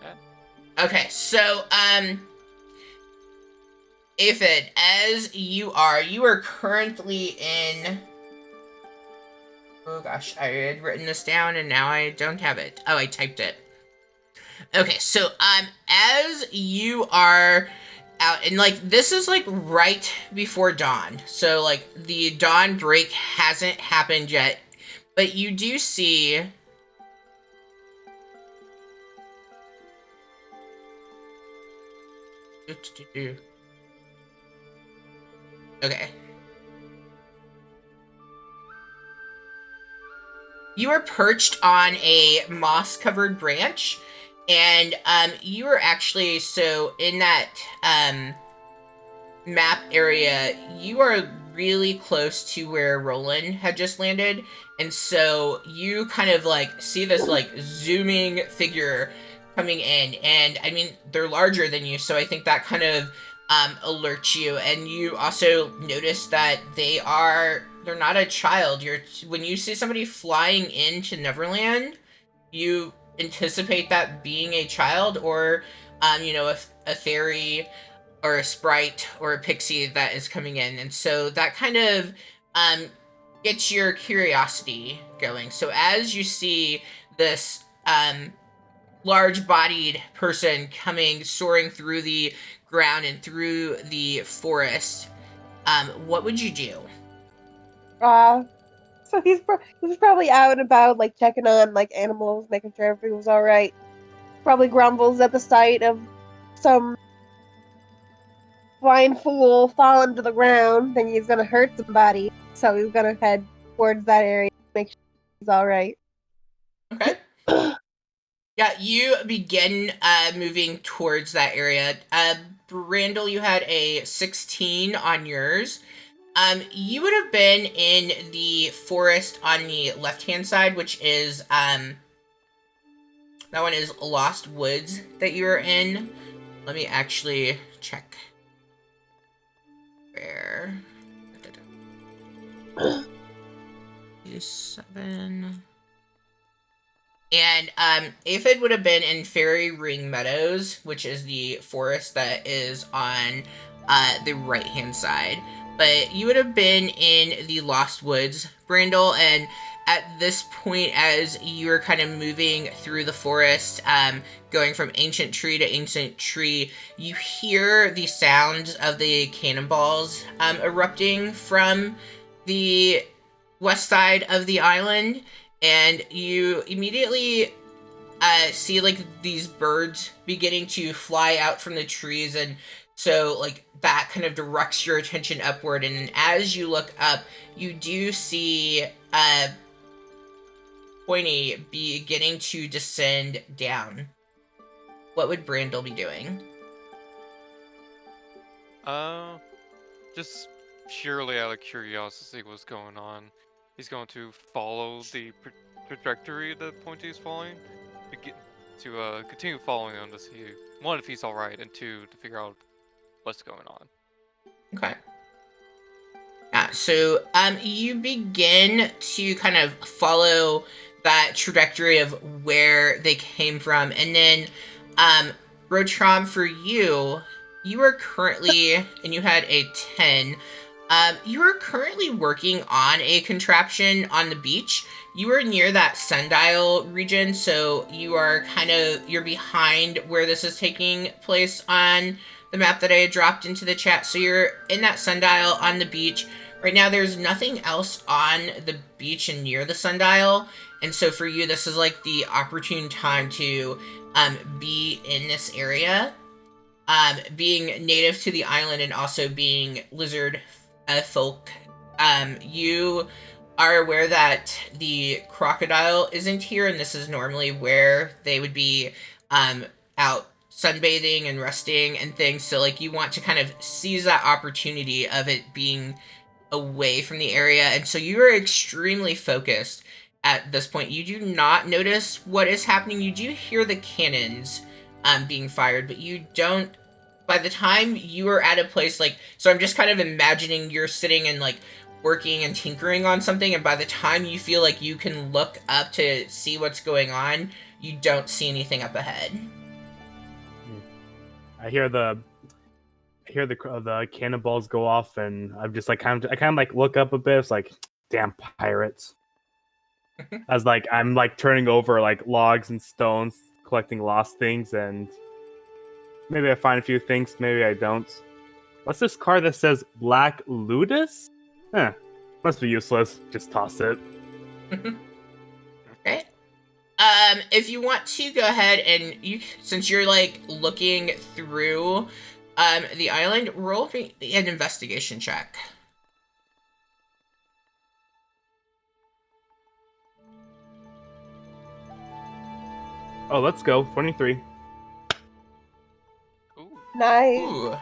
Yeah. Okay, so, Aphid, as you are currently in... Oh gosh, I had written this down and now I don't have it. Oh, I typed it. Okay, so as you are out, and like this is like right before dawn, so like the dawn break hasn't happened yet, but you do see okay. You are perched on a moss-covered branch, and you are actually, so in that map area, you are really close to where Roland had just landed, and so you kind of like see this like zooming figure coming in, and I mean they're larger than you, so I think that kind of alerts you, and you also notice that they're not a child. When you see somebody flying into Neverland, you anticipate that being a child or a fairy or a sprite or a pixie that is coming in, and so that kind of gets your curiosity going. So as you see this large-bodied person soaring through the ground and through the forest, what would you do? So he was probably out and about, like checking on like animals, making sure everything was all right. Probably grumbles at the sight of some blind fool falling to the ground, thinking he's gonna hurt somebody. So he's gonna head towards that area, make sure he's all right. Okay. Yeah, you begin moving towards that area. Brandel, you had a 16 on yours. You would have been in the forest on the left-hand side, which is, that one is Lost Woods that you're in. Let me actually check. Where? 7... And Aphid would have been in Fairy Ring Meadows, which is the forest that is on the right-hand side. But you would have been in the Lost Woods, Brandel, and at this point, as you're kind of moving through the forest, going from ancient tree to ancient tree, you hear the sounds of the cannonballs erupting from the west side of the island, and you immediately see like these birds beginning to fly out from the trees, and so like that kind of directs your attention upward, and as you look up, you do see Pointy beginning to descend down. What would Brandel be doing? Just purely out of curiosity what's going on. He's going to follow the trajectory that Pointy's following to continue following him to see, one, if he's alright, and two, to figure out what's going on. Okay. So you begin to kind of follow that trajectory of where they came from, and then Rotram, for you, you are currently, and you had a 10, you are currently working on a contraption on the beach. You are near that sundial region, so you're behind where this is taking place on the map that I had dropped into the chat. So you're in that sundial on the beach. Right now, there's nothing else on the beach and near the sundial, and so for you, this is like the opportune time to be in this area. Being native to the island and also being lizard folk, you are aware that the crocodile isn't here, and this is normally where they would be out sunbathing and resting and things, so like you want to kind of seize that opportunity of it being away from the area, and so you are extremely focused at this point. You do not notice what is happening. You do hear the cannons being fired, but you don't, by the time you are at a place like, so I'm just kind of imagining you're sitting and like working and tinkering on something, and by the time you feel like you can look up to see what's going on, you don't see anything up ahead. I hear the hear the cannonballs go off, and I'm just like I kind of like look up a bit. It's like, damn pirates. As like I'm like turning over like logs and stones, collecting lost things, and maybe I find a few things, maybe I don't. What's this card that says Black Ludus? Huh. Must be useless. Just toss it. Okay. If you want to go ahead and since you're like looking through the island, roll me an investigation check. Oh, let's go. 23. Ooh. Nice. Ooh.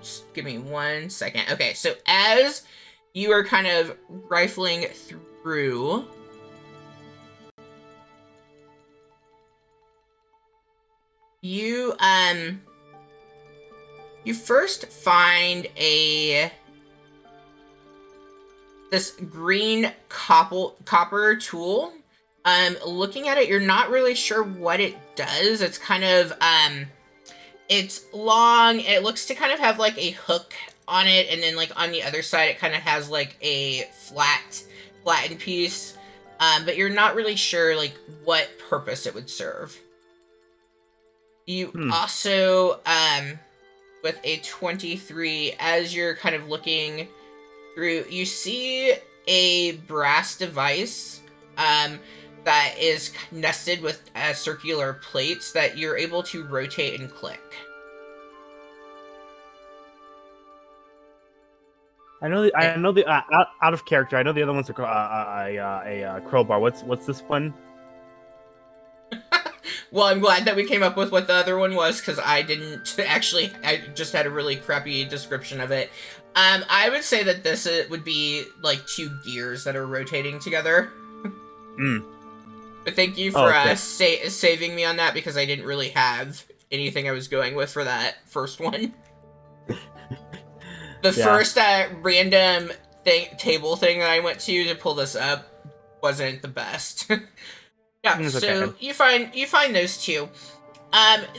Just give me 1 second. Okay, so as you are kind of rifling through, you first find this green copper tool. Looking at it, you're not really sure what it does. It's kind of it's long. It looks to kind of have like a hook on it, and then like on the other side, it kind of has like a flattened piece. But you're not really sure like what purpose it would serve. You also, with a 23, as you're kind of looking through, you see a brass device that is nested with circular plates that you're able to rotate and click. I know the out of character. I know the other one's a crowbar. What's this one? Well, I'm glad that we came up with what the other one was, because I didn't actually. I just had a really crappy description of it. I would say that this would be like 2 gears that are rotating together. But thank you for saving me on that, because I didn't really have anything I was going with for that first one. The first random table thing that I went to pull this up wasn't the best. Yeah, so okay. you find those 2.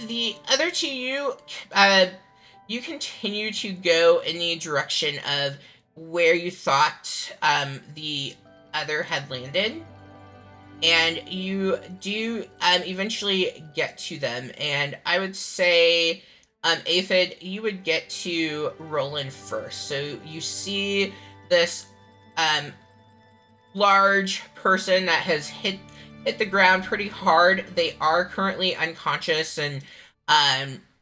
The other 2, you continue to go in the direction of where you thought the other had landed, and you do eventually get to them. And I would say, Aphid, you would get to Roland first. So you see this large person that has hit the ground pretty hard. They are currently unconscious and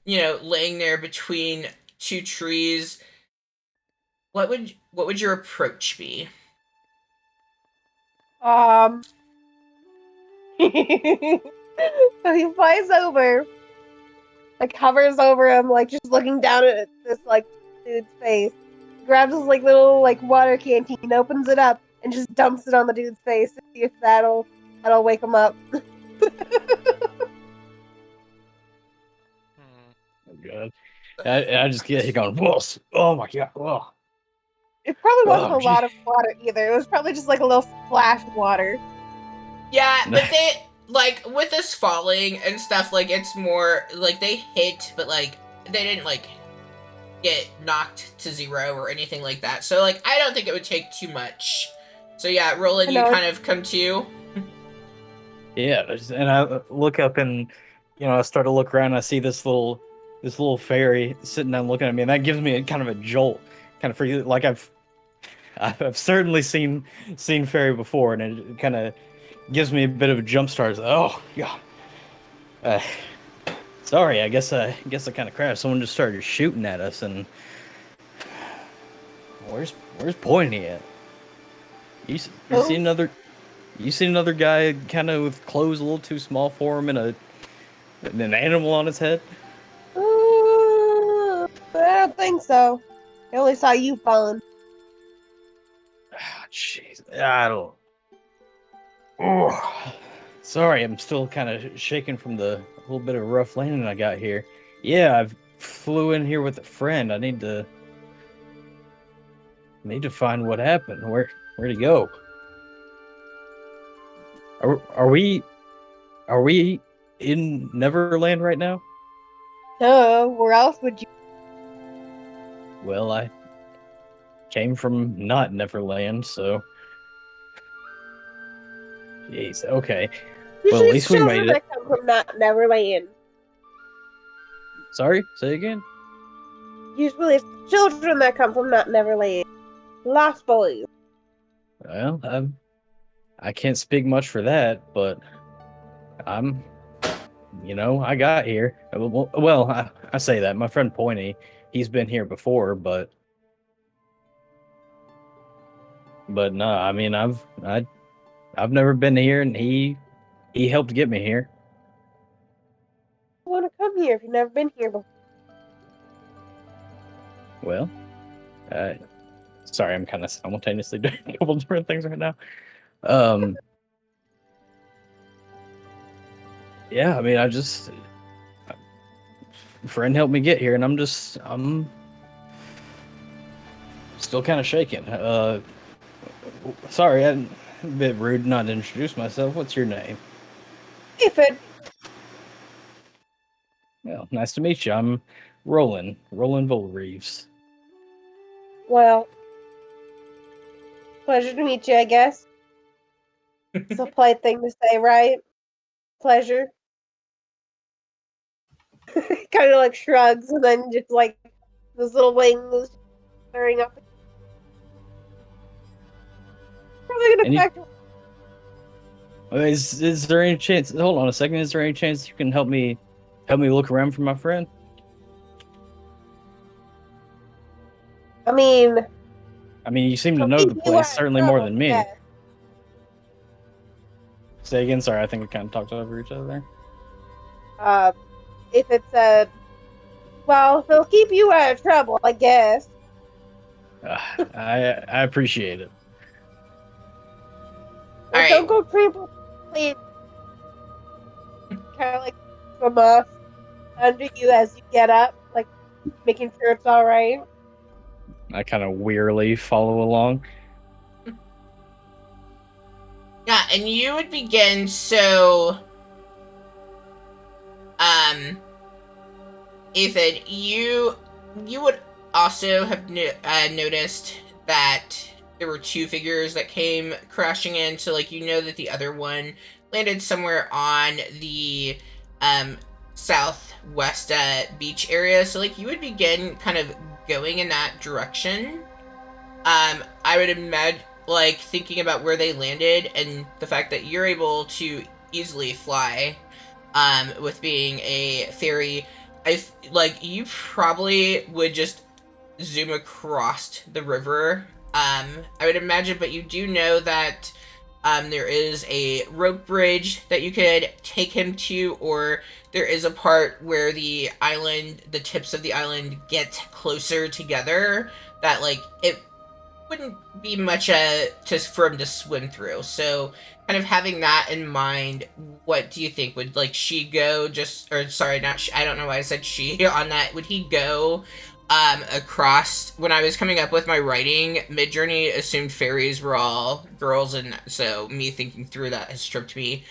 laying there between 2 trees. What would your approach be? So he flies over, like hovers over him, like just looking down at this like dude's face. Grabs his like little like water canteen, opens it up, and just dumps it on the dude's face to see if that'll wake him up. Oh god! I just get going. Whoa! Oh my god! Whoa! It probably wasn't a lot of water either. It was probably just like a little splash of water. Yeah, but they like with this falling and stuff. Like it's more like they hit, but like they didn't like get knocked to 0 or anything like that. So like I don't think it would take too much. So yeah, Roland, you kind of come to. Yeah, and I look up and I start to look around. And I see this little fairy sitting down looking at me, and that gives me kind of a jolt, kind of for you. Like I've certainly seen fairy before, and it kind of gives me a bit of a jump start. Oh yeah. Sorry, I guess I kind of crashed. Someone just started shooting at us, and where's Pointy at? You see another guy kind of with clothes a little too small for him and an animal on his head? I don't think so. I only saw you falling. Jeez, I don't. Oh, sorry, I'm still kind of shaking from the little bit of rough landing I got here. Yeah, I've flew in here with a friend. I need to. need to find what happened. Where'd he go? Are we in Neverland right now? No, where else would you? Well, I came from not Neverland, so jeez. Okay. Well, at Usually least it's we children made it. that come from not Neverland. Sorry, say again. Usually it's the children that come from not Neverland. Lost boys. Well, I can't speak much for that, but I'm, I got here. Well, I say that. My friend Pointy, he's been here before, but no, I mean, I've never been here, and he helped get me here. You want to come here if you've never been here before? Well, uh, sorry, I'm kind of simultaneously doing a couple different things right now. Yeah, I mean, friend helped me get here, and I'm still kind of shaken. Sorry, I'm a bit rude not to introduce myself. What's your name? Ethan, Well, nice to meet you. I'm Roland Volreeves. well, pleasure to meet you, I guess. It's a polite thing to say, right? Pleasure. Kind of like shrugs and then just like those little wings stirring up. Probably gonna Any, back to is there any chance? Hold on a second. Is there any chance you can help me look around for my friend? I mean, You seem to I'll know keep the you place out of certainly more trouble, than me. yeah. Say again. Sorry, I think we kind of talked over each other there. If it's a well, they'll keep you out of trouble, I guess. I appreciate it. Well, All don't right. go trample, please. Kind of like from us under you as you get up, like making sure it's all right. I kind of wearily follow along. Yeah, and you would begin so Ethan, you would also have noticed that there were two figures that came crashing in. So like that the other one landed somewhere on the southwest beach area. So like you would begin kind of going in that direction. I would imagine like thinking about where they landed and the fact that you're able to easily fly with being a fairy. Like you probably would just zoom across the river. I would imagine, but you do know that there is a rope bridge that you could take him to, or there is a part where the tips of the island get closer together that like it wouldn't be much for him to swim through. So kind of having that in mind, what do you think? Would like she go just or sorry, not I don't know why I said she on that. Would he go across when I was coming up with my writing, Midjourney assumed fairies were all girls, and so me thinking through that has tripped me.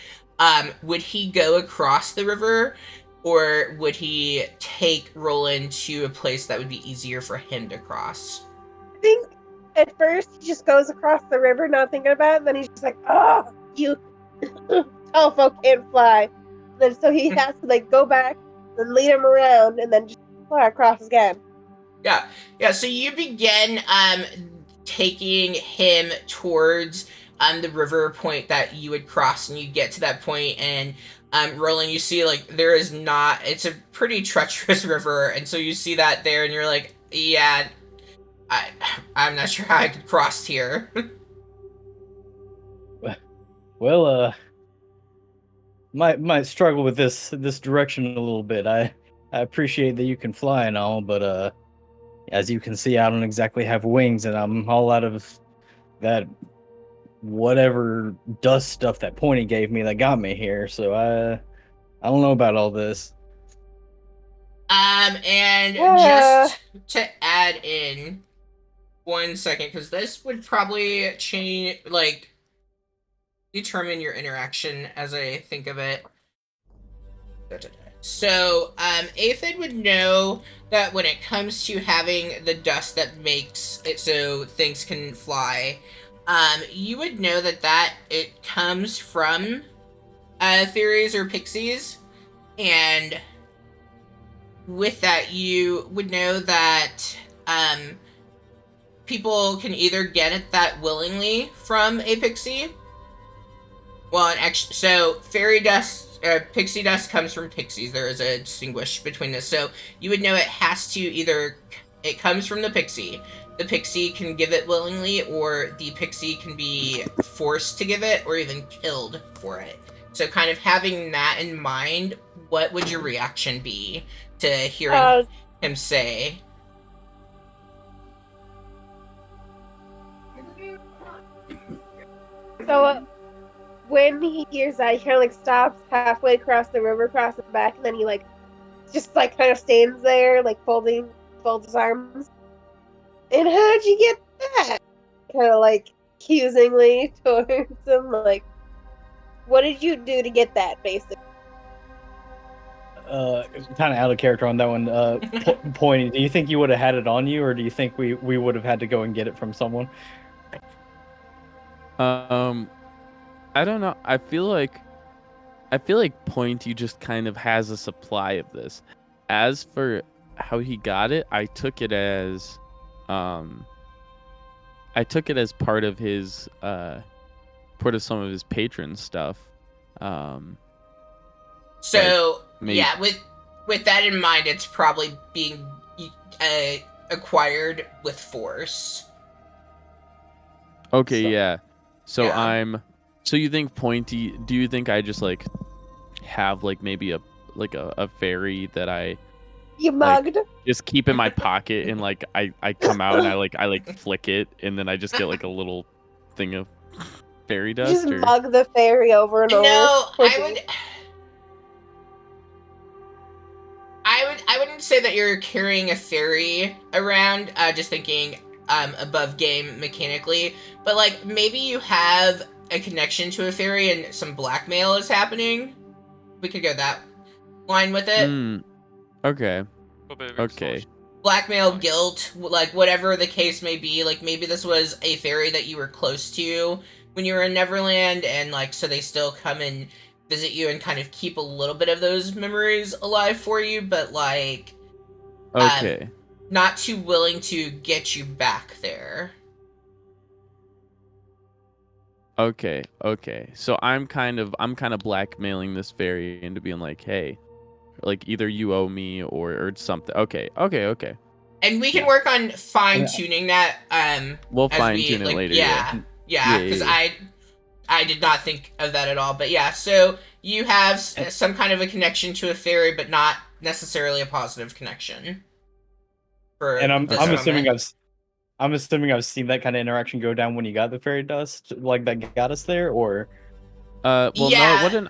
Would he go across the river, or would he take Roland to a place that would be easier for him to cross? I think at first he just goes across the river, not thinking about it, and then he's just like, "Oh, you tall folk can't fly." And then so he has to like go back and lead him around, and then just fly across again. Yeah. So you begin taking him towards the river point that you would cross, and you get to that point, and Roland, you see like there is not. It's a pretty treacherous river, and so you see that there, and you're like, yeah, I'm not sure how I could cross here. Well, might struggle with this direction a little bit. I appreciate that you can fly and all, but as you can see, I don't exactly have wings, and I'm all out of that whatever dust stuff that Pointy gave me that got me here. So I don't know about all this. And Yeah. just to add in, 1 second, because this would probably change, like, determine your interaction as I think of it. So, Aphid would know that when it comes to having the dust that makes it so things can fly, you would know that it comes from fairies or pixies, and with that, you would know that people can either get it that willingly from a pixie. Well, actually, so fairy dust, pixie dust comes from pixies. There is a distinguish between this. So you would know it has to either, it comes from the pixie. The pixie can give it willingly, or the pixie can be forced to give it, or even killed for it. So kind of having that in mind, what would your reaction be to hearing him say? So when he hears that, he kind of like stops halfway across the river, crosses back, and then he like just like kind of stands there, like folds his arms. And how'd you get that? Kind of like accusingly towards him, like, what did you do to get that, basically? Kind of out of character on that one. Pointy, do you think you would have had it on you, or do you think we would have had to go and get it from someone? I don't know. I feel like Pointy just kind of has a supply of this. As for how he got it, I took it as part of his part of some of his patron stuff. So yeah, with that in mind, it's probably being acquired with force. Okay, yeah. So Yeah. So you think Pointy? Do you think I just like have like maybe a fairy that I You like, mugged? just keep in my pocket, and like I come out and I flick it, and then I just get like a little thing of fairy You dust? just Or mug the fairy over and over. No, I wouldn't say that you're carrying a fairy around, just thinking above game mechanically, but like maybe you have a connection to a fairy and some blackmail is happening. We could go that line with it. Okay. A bit of Okay. extortion. Blackmail, guilt, like whatever the case may be. Like maybe this was a fairy that you were close to when you were in Neverland, and like so they still come and visit you and kind of keep a little bit of those memories alive for you, but like Okay. not too willing to get you back there. Okay. Okay. So I'm kind of blackmailing this fairy into being like, hey, like either you owe me or something. Okay. And we can work on fine tuning that. We'll as fine we, tune it like, later. Yeah. Because I did not think of that at all. But yeah, so you have some kind of a connection to a fairy, but not necessarily a positive connection. And I'm assuming I've seen that kind of interaction go down when you got the fairy dust, like that got us there, or well, yeah. no, it wasn't.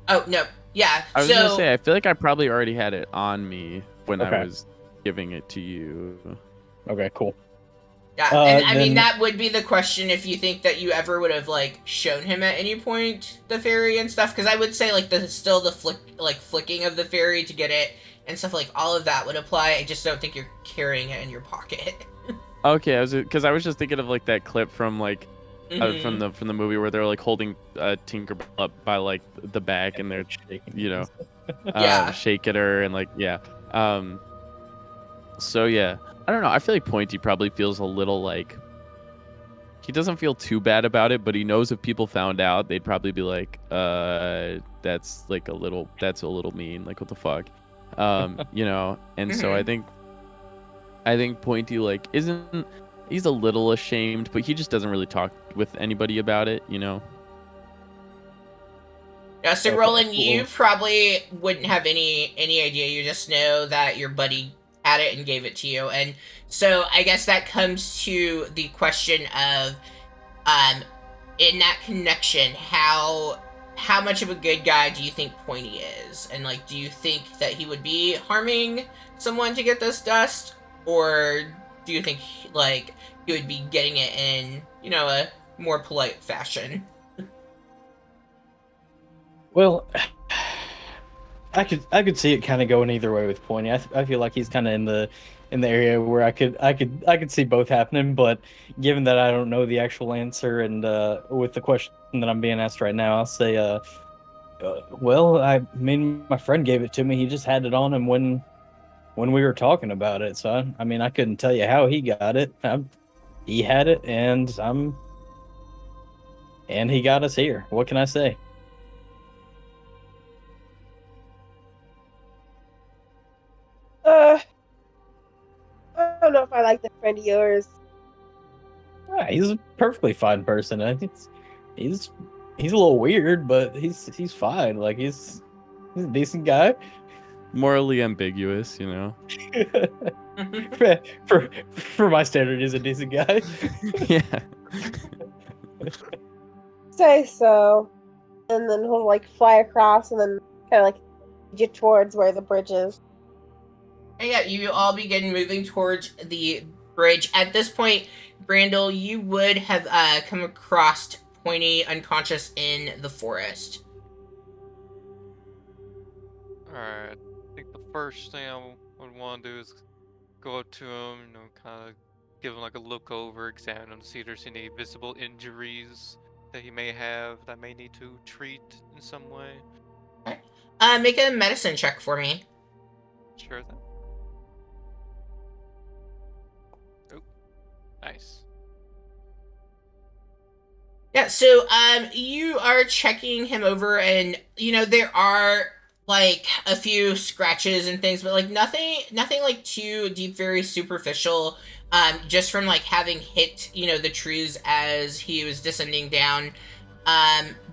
Oh no, yeah. I was gonna say I feel like I probably already had it on me when Okay. I was giving it to you. Okay, cool. Yeah, and I mean that would be the question, if you think that you ever would have like shown him at any point the fairy and stuff, because I would say like the flicking of the fairy to get it and stuff, like all of that would apply. I just don't think you're carrying it in your pocket. Okay, because I was just thinking of like that clip from like from Mhm. the movie where they're like holding Tinkerbell up by like the back and they're Yeah. shaking her and like so yeah, I don't know. I feel like Pointy probably feels a little like he doesn't feel too bad about it, but he knows if people found out, they'd probably be like, that's like a little mean. Like, what the fuck, And so I think Pointy like he's a little ashamed, but he just doesn't really talk with anybody about it, Yeah, so Okay, Roland, cool. you probably wouldn't have any idea. You just know that your buddy had it and gave it to you. And so I guess that comes to the question of in that connection, how much of a good guy do you think Pointy is? And like, do you think that he would be harming someone to get this dust? Or do you think like he would be getting it in, a more polite fashion? Well, I could see it kind of going either way with Pointy. I feel like he's kind of in the area where I could see both happening. But given that I don't know the actual answer, and with the question that I'm being asked right now, I'll say, well, I mean, my friend gave it to me. He just had it on him when we were talking about it. So I mean, I couldn't tell you how he got it. He had it, and he got us here. What can I say? Uh, I don't know if I like the friend of yours. Yeah, he's a perfectly fine person. I think he's he's a little weird, but he's fine. Like he's a decent guy. Morally ambiguous, you know. For my standard, he's a decent guy. Yeah. Say so, and then he'll like fly across, and then kind of like get towards where the bridge is. And yeah, you all begin moving towards the bridge. At this point, Brandel, you would have come across Pointy unconscious in the forest. Alright, I think the first thing I would want to do is go up to him, kind of give him like a look over, examine him, see if there's any visible injuries that he may have that may need to treat in some way. Make a medicine check for me. Sure then. Oh, nice. Yeah, so you are checking him over, and there are like a few scratches and things, but like nothing like too deep, very superficial. Just from like having hit the trees as he was descending down.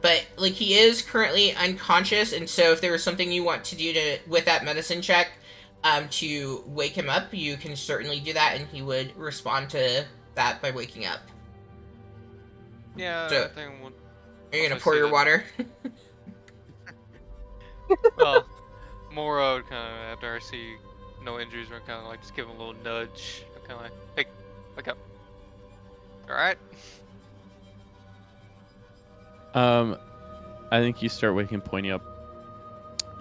But like he is currently unconscious, and so if there was something you want to do with that medicine check, to wake him up, you can certainly do that, and he would respond to that by waking up. Yeah, So, I think we'll, are you gonna I pour see your that- water? well, more kind of after I see no injuries, we're kind of like just give him a little nudge, kind of like, hey, wake up. All right. I think you start waking Pointy up,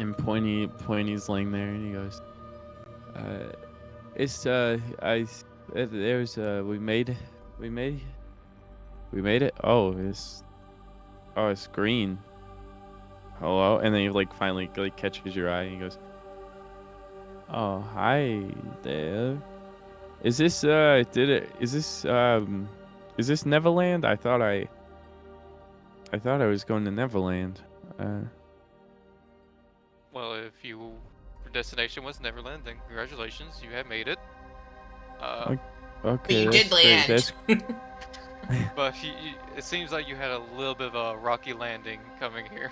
and Pointy's laying there, and he goes, we made it. Oh, it's green. Hello," and then he like finally like catches your eye, and he goes, "Oh, hi there. Is this is this Neverland? I thought I was going to Neverland." Well, if your destination was Neverland, then congratulations, you have made it. Okay, But you that's did great. land. That's But it seems like you had a little bit of a rocky landing coming here.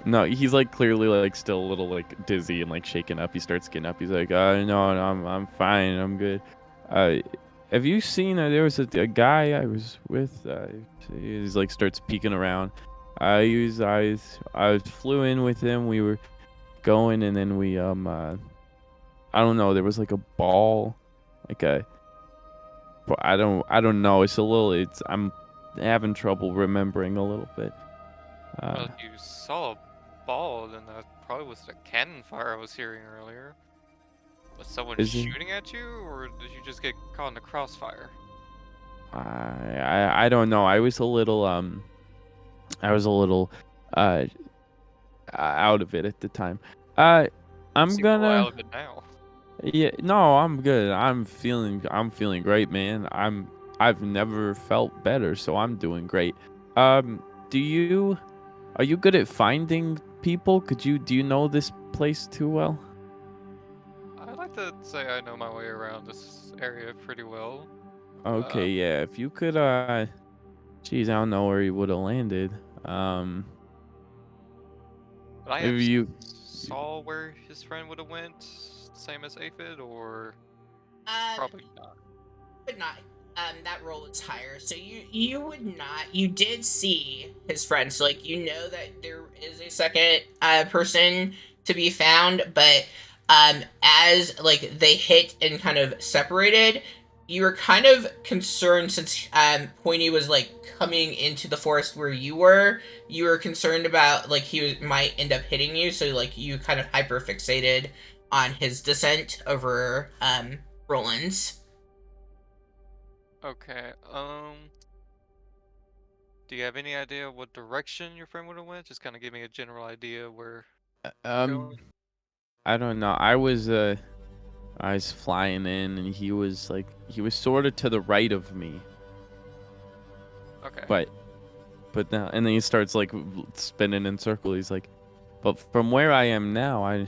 No, he's like clearly like still a little like dizzy and like shaken up. He starts getting up. He's like, no, I'm fine. I'm good. Have you seen there was a guy I was with? He's like starts peeking around. I flew in with him. We were going, and then we I don't know. There was like a ball, like a. But I don't know. I'm having trouble remembering a little bit. Well, if you saw a ball, then that probably was the cannon fire I was hearing earlier. Was someone Is it- shooting at you, or did you just get caught in the crossfire? I don't know. I was a little out of it at the time. I'm Seem a little gonna out of it now. yeah, no, I'm good. I'm feeling great, man. I've never felt better, so I'm doing great. Are you good at finding people? Do you know this place too well? I'd like to say I know my way around this area pretty well. Okay, yeah. If you could geez, I don't know where you would have landed. But I Maybe have you saw where his friend would have went, same as Aphid, or probably not. Would not. That roll is higher, so you would not. You did see his friend, so like that there is a second person to be found, but as like they hit and kind of separated, you were kind of concerned since Pointy was like coming into the forest where you were. You were concerned about like might end up hitting you, so like you kind of hyper fixated on his descent over Roland's. Okay. Do you have any idea what direction your friend would have went? Just kind of give me a general idea where. Going? I don't know. I was flying in, and he was sort of to the right of me. Okay. But now, and then he starts like spinning in circles. He's like, but from where I am now, I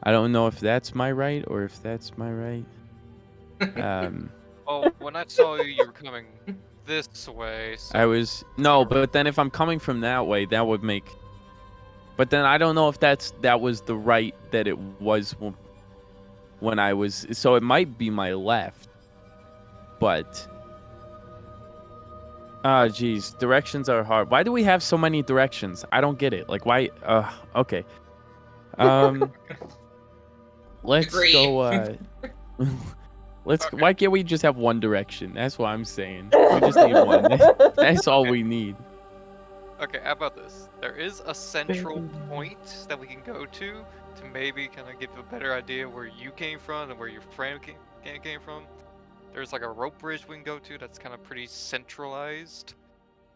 don't know if that's my right or if that's my right. Oh, when I saw you, you were coming this way. So but then if I'm coming from that way, that would make. But then I don't know if that was the right that it was when I was. So it might be my left, but. Oh, geez, directions are hard. Why do we have so many directions? I don't get it. Like, why? Okay. Let's Agree. go. Why can't we just have one direction? That's what I'm saying. We just need one. That's all we need. Okay, how about this? There is a central point that we can go to maybe kind of give a better idea where you came from and where your friend came from. There's like a rope bridge we can go to that's kind of pretty centralized,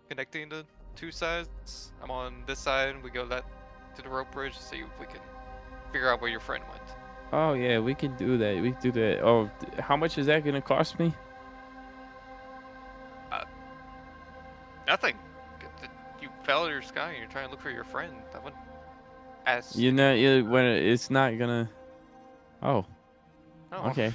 connecting the two sides. I'm on this side, and we go to the rope bridge to see if we can figure out where your friend went. Oh yeah, we can do that. We can do that. Oh, how much is that gonna cost me? Nothing. You fell out of your sky and you're trying to look for your friend. I wouldn't ask. You know, when it's not gonna. Oh. Oh. Okay.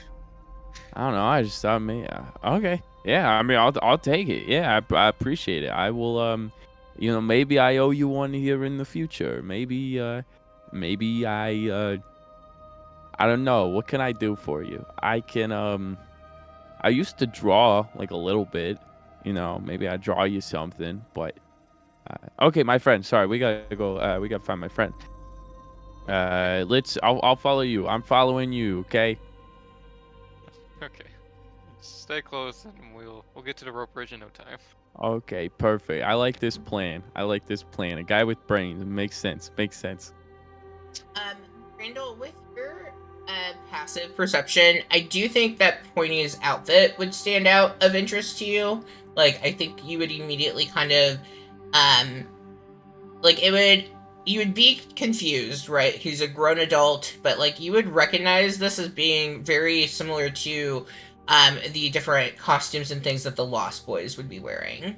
I don't know. I just thought maybe. Okay. Yeah. I mean, I'll take it. Yeah. I appreciate it. I will. Maybe I owe you one here in the future. Maybe I. I don't know. What can I do for you? I can. I used to draw like a little bit. Maybe I draw you something. But. Okay, my friend. Sorry, we gotta go. We gotta find my friend. I'll follow you. I'm following you. Okay. Okay. Stay close, and we'll get to the rope bridge in no time. Okay, perfect. I like this plan. A guy with brains. Makes sense. Randall, with your passive perception, I do think that Pointy's outfit would stand out of interest to you. Like, I think you would immediately kind of, you would be confused, right? He's a grown adult, but like you would recognize this as being very similar to the different costumes and things that the Lost Boys would be wearing.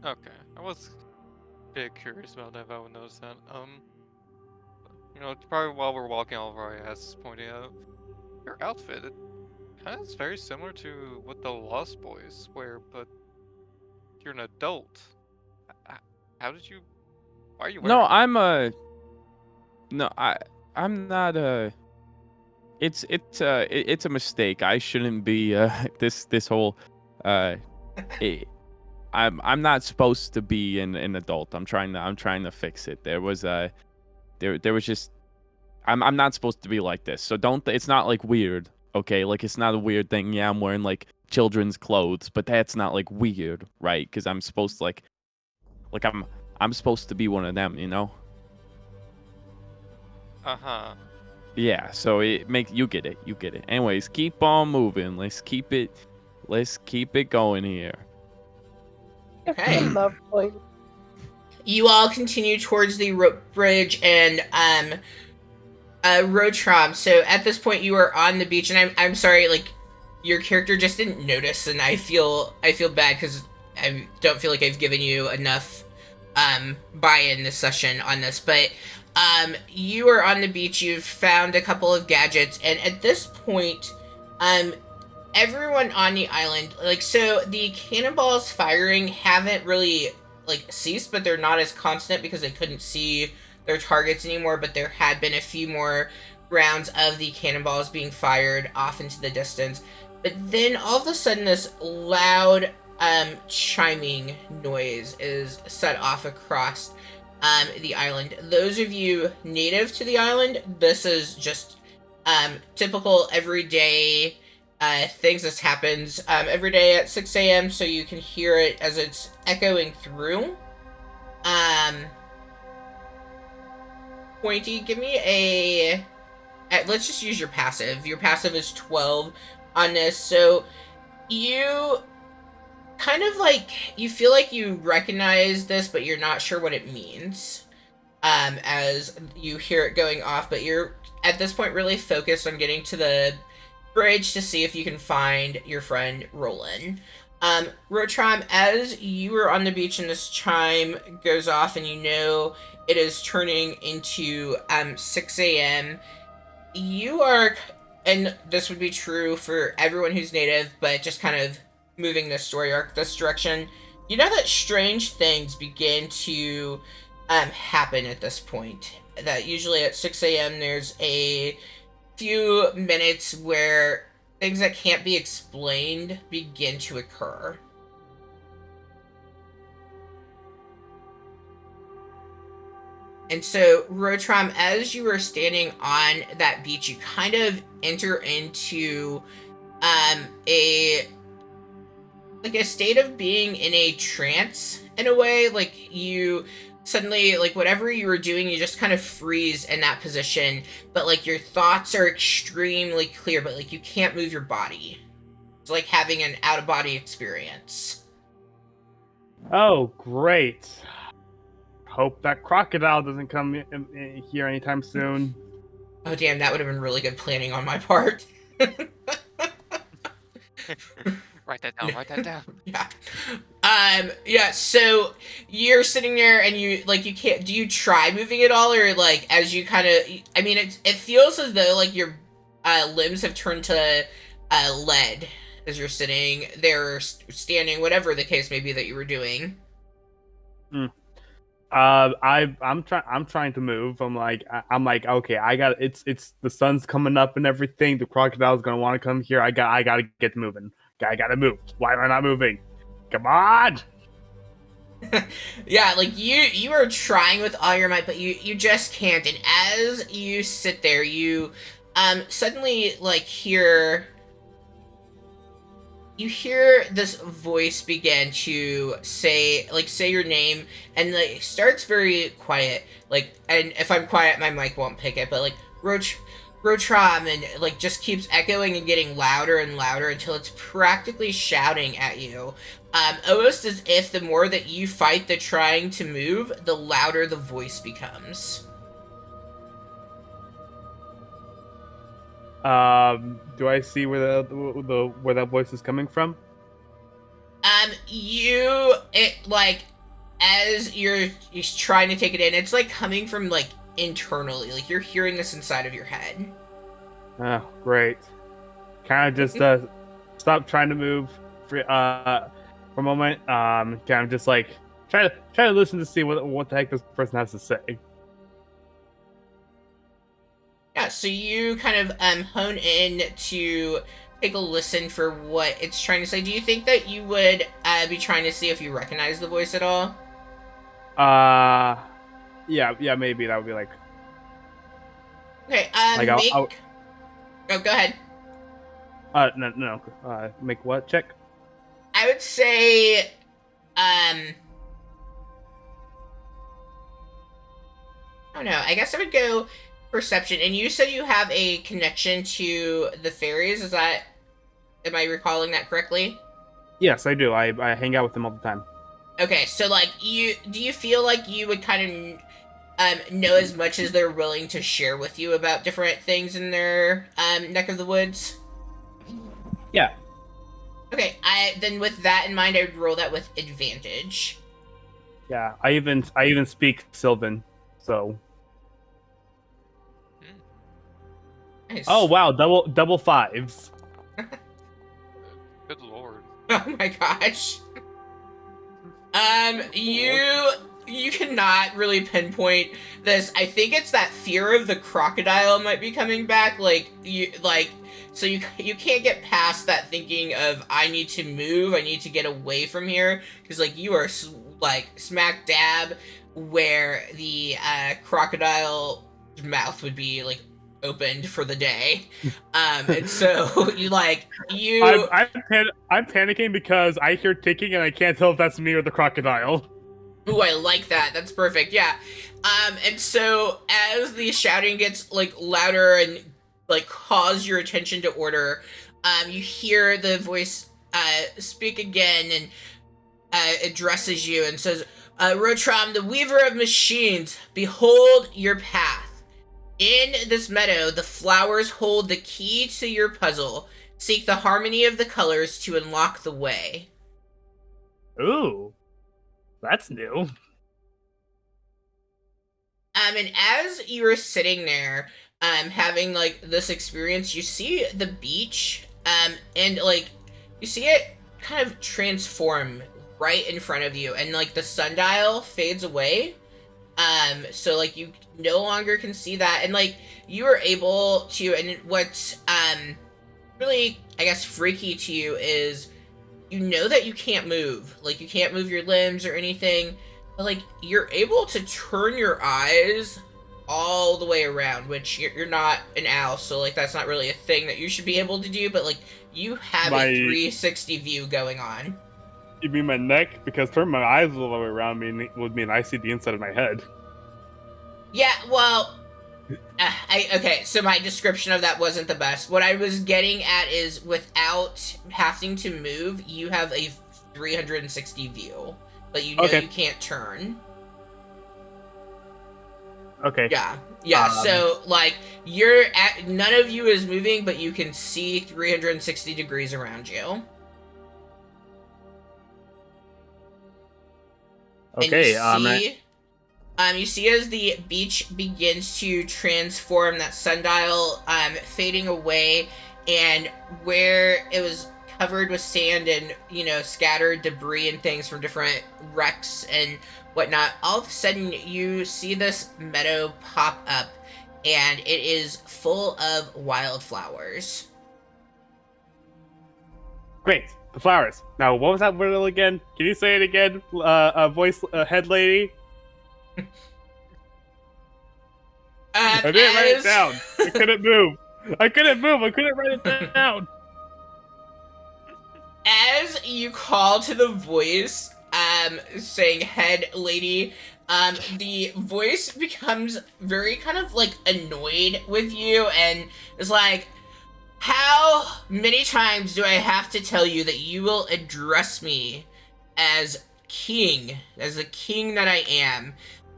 Okay, I was a bit curious about that. If I would notice that. Probably while we're walking over, I asked, pointing out your outfit. It kind of is very similar to what the Lost Boys wear, but you're an adult. How did you? Why are you wearing? I'm not it's a mistake. I shouldn't be this whole I'm not supposed to be an adult. I'm trying to fix it. There was just I'm not supposed to be like this. So it's not like weird. Okay? Like it's not a weird thing. Yeah, I'm wearing like children's clothes, but that's not like weird, right? Cuz I'm supposed to like I'm supposed to be one of them, Uh-huh. Yeah, so you get it. Anyways, keep on moving. Let's keep it going here. Okay. Love point. You all continue towards the rope bridge and Rotrom. So at this point you are on the beach, and I'm sorry, like your character just didn't notice, and I feel bad because I don't feel like I've given you enough buy-in this session on this, but you are on the beach. You've found a couple of gadgets, and at this point everyone on the island, like, so the cannonballs firing haven't really like ceased, but they're not as constant because they couldn't see their targets anymore. But there had been a few more rounds of the cannonballs being fired off into the distance. But then all of a sudden this loud chiming noise is set off across the island. Those of you native to the island, this is just typical everyday things. This happens every day at 6 a.m. so you can hear it as it's echoing through. Pointy, give me a... let's just use your passive. Your passive is 12 on this, so you kind of like, you feel like you recognize this, but you're not sure what it means as you hear it going off, but you're at this point really focused on getting to the bridge to see if you can find your friend Roland. Rotram, as you are on the beach and this chime goes off and you know it is turning into 6 a.m., you are, and this would be true for everyone who's native, but just kind of moving this story arc this direction, you know that strange things begin to happen at this point. That usually at 6 a.m. there's a few minutes where things that can't be explained begin to occur. And so, Rotram, as you are standing on that beach, you kind of enter into a state of being in a trance in a way. Like, you suddenly, like, whatever you were doing, you just kind of freeze in that position, but like your thoughts are extremely clear, but like you can't move your body. It's like having an out-of-body experience. Oh, great. Hope that crocodile doesn't come in here anytime soon. Oh damn, that would have been really good planning on my part. Write that down. Write that down. Yeah. Yeah, so you're sitting there and you can't, do you try moving at all, or like as you kind of, I mean, it feels as though like your limbs have turned to lead as you're sitting there, standing, whatever the case may be that you were doing. I'm trying to move. I'm like, okay, it's the sun's coming up and everything. The crocodile's gonna want to come here. I gotta get moving. I gotta move. Why am I not moving? Come on! Yeah, like you are trying with all your might, but you just can't. And as you sit there, you suddenly like hear this voice begin to say your name, and like it starts very quiet, like, and if I'm quiet my mic won't pick it, but like Rotram, and like just keeps echoing and getting louder and louder until it's practically shouting at you. Almost as if the more that you fight the trying to move, the louder the voice becomes. Do I see where where that voice is coming from? As you're trying to take it in, it's like coming from like internally, like you're hearing this inside of your head. Oh, great. Kind of just stop trying to move for a moment. Kind of just like try to listen to see what the heck this person has to say. Yeah, so you kind of hone in to take a listen for what it's trying to say. Do you think that you would be trying to see if you recognize the voice at all? Yeah, maybe that would be like. Okay, Like Oh, go ahead. No. Make what check? I would say, I don't know. I guess I would go perception. And you said you have a connection to the fairies. Am I recalling that correctly? Yes, I do. I hang out with them all the time. Okay, so like do you feel like you would kind of know as much as they're willing to share with you about different things in their neck of the woods? Yeah. Okay, then with that in mind, I would roll that with advantage. Yeah, I even speak Sylvan, so. Nice. Oh wow, double fives. Good lord. Oh my gosh. You cannot really pinpoint this. I think it's that fear of the crocodile might be coming back. So you can't get past that thinking of, I need to move, I need to get away from here, because like you are like smack dab where the crocodile mouth would be like opened for the day. And so I'm panicking because I hear ticking and I can't tell if that's me or the crocodile. Ooh, I like that. That's perfect. Yeah. And so as the shouting gets like louder and like calls your attention to order, you hear the voice speak again and addresses you and says, Rotram, the weaver of machines, behold your path. In this meadow, the flowers hold the key to your puzzle. Seek the harmony of the colors to unlock the way. Ooh, that's new. And as you were sitting there, having like this experience, you see the beach, and like you see it kind of transform right in front of you, and like the sundial fades away. So like you no longer can see that, and like you are able to, and what's really, I guess, freaky to you is you know that you can't move, like you can't move your limbs or anything, but like you're able to turn your eyes all the way around, which you're not an owl, so like that's not really a thing that you should be able to do, but like you have a 360 view going on. You mean my neck? Because turning my eyes all the way around would mean I see the inside of my head. Yeah, well, okay, so my description of that wasn't the best. What I was getting at is without having to move, you have a 360 view, but you know you can't turn. Okay. Yeah. So like none of you is moving, but you can see 360 degrees around you. Okay. You see as the beach begins to transform, that sundial fading away, and where it was covered with sand and, you know, scattered debris and things from different wrecks and whatnot, all of a sudden you see this meadow pop up, and it is full of wildflowers. Great. The flowers. Now, what was that riddle again? Can you say it again, head lady? I didn't write it down. I couldn't move. I couldn't write it down. As you call to the voice, saying head lady, the voice becomes very kind of like annoyed with you and is like, how many times do I have to tell you that you will address me as king, as the king that I am?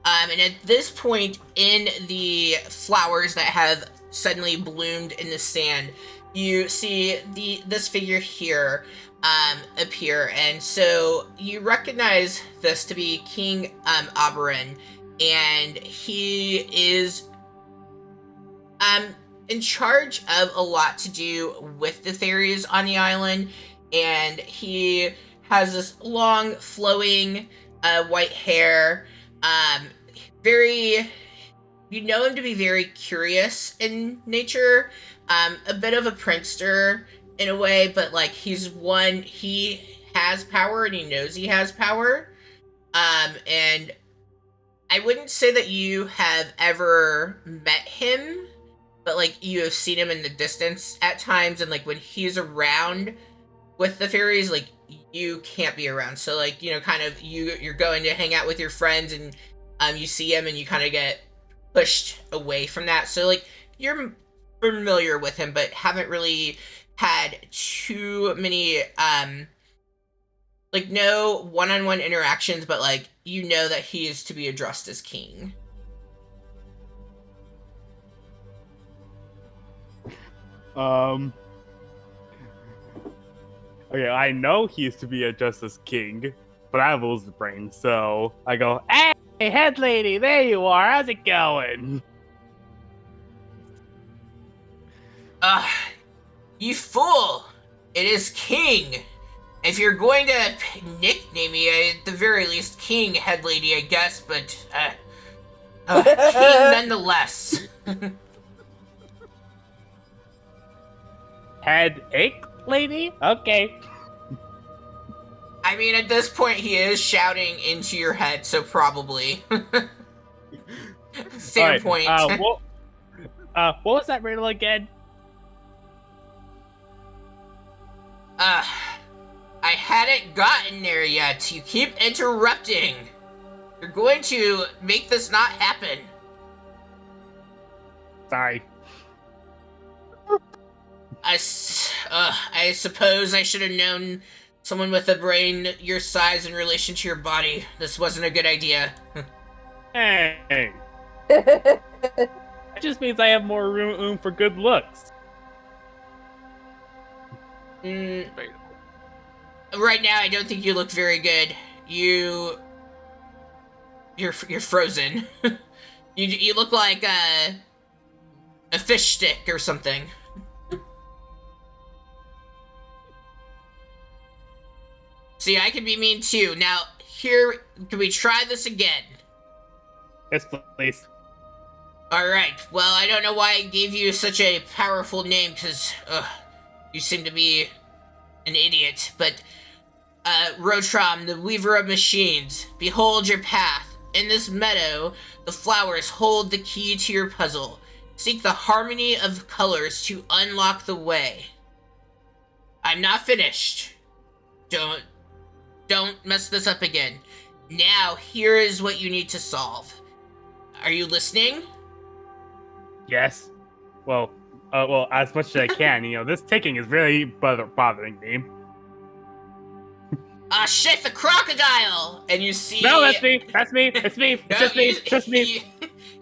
And at this point in the flowers that have suddenly bloomed in the sand, you see this figure here appear, and so you recognize this to be King Oberon, and he is in charge of a lot to do with the fairies on the island, and he has this long flowing white hair. You know him to be very curious in nature, a bit of a prankster in a way, but like he has power and he knows he has power. And I wouldn't say that you have ever met him, but like you have seen him in the distance at times, and like when he's around with the fairies, like you can't be around. So like, you know, kind of you're going to hang out with your friends, and you see him and you kind of get pushed away from that. So like you're familiar with him, but haven't really had too many like no one-on-one interactions, but like you know that he is to be addressed as king. Okay, I know he is to be addressed as king, but I have a loser brain, so I go, hey, head lady, there you are, how's it going? You fool! It is king! If you're going to nickname me, at the very least, king, head lady, I guess, but, king nonetheless. Headache lady? Okay. I mean, at this point, he is shouting into your head, so probably. Fair point. What was that riddle again? I hadn't gotten there yet. You keep interrupting. You're going to make this not happen. Sorry. I suppose I should have known someone with a brain your size in relation to your body. This wasn't a good idea. Hey. That just means I have more room for good looks. Right now, I don't think you look very good. You're frozen. you look like a fish stick or something. See, I can be mean too. Now, here, can we try this again? Yes, please. Alright, well, I don't know why I gave you such a powerful name, because, you seem to be an idiot, but, Rotram, the weaver of machines, behold your path. In this meadow, the flowers hold the key to your puzzle. Seek the harmony of colors to unlock the way. I'm not finished. Don't mess this up again. Now, here is what you need to solve. Are you listening? Yes. Well, as much as I can. This ticking is really bothering me. Ah, shit, the crocodile! And you see... No, that's me. That's me. It's me. It's No, just me. It's just me.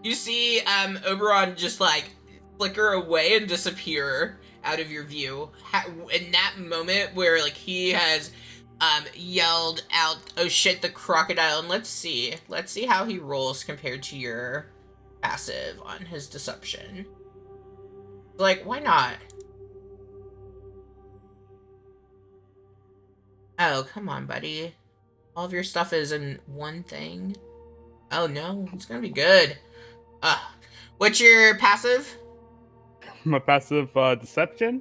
You see, Oberon just, like, flicker away and disappear out of your view. In that moment where, like, he has... yelled out, "Oh shit, the crocodile," and let's see how he rolls compared to your passive on his deception. Like, why not? Oh, come on, buddy. All of your stuff is in one thing. Oh no, it's gonna be good. What's your passive? My passive, deception?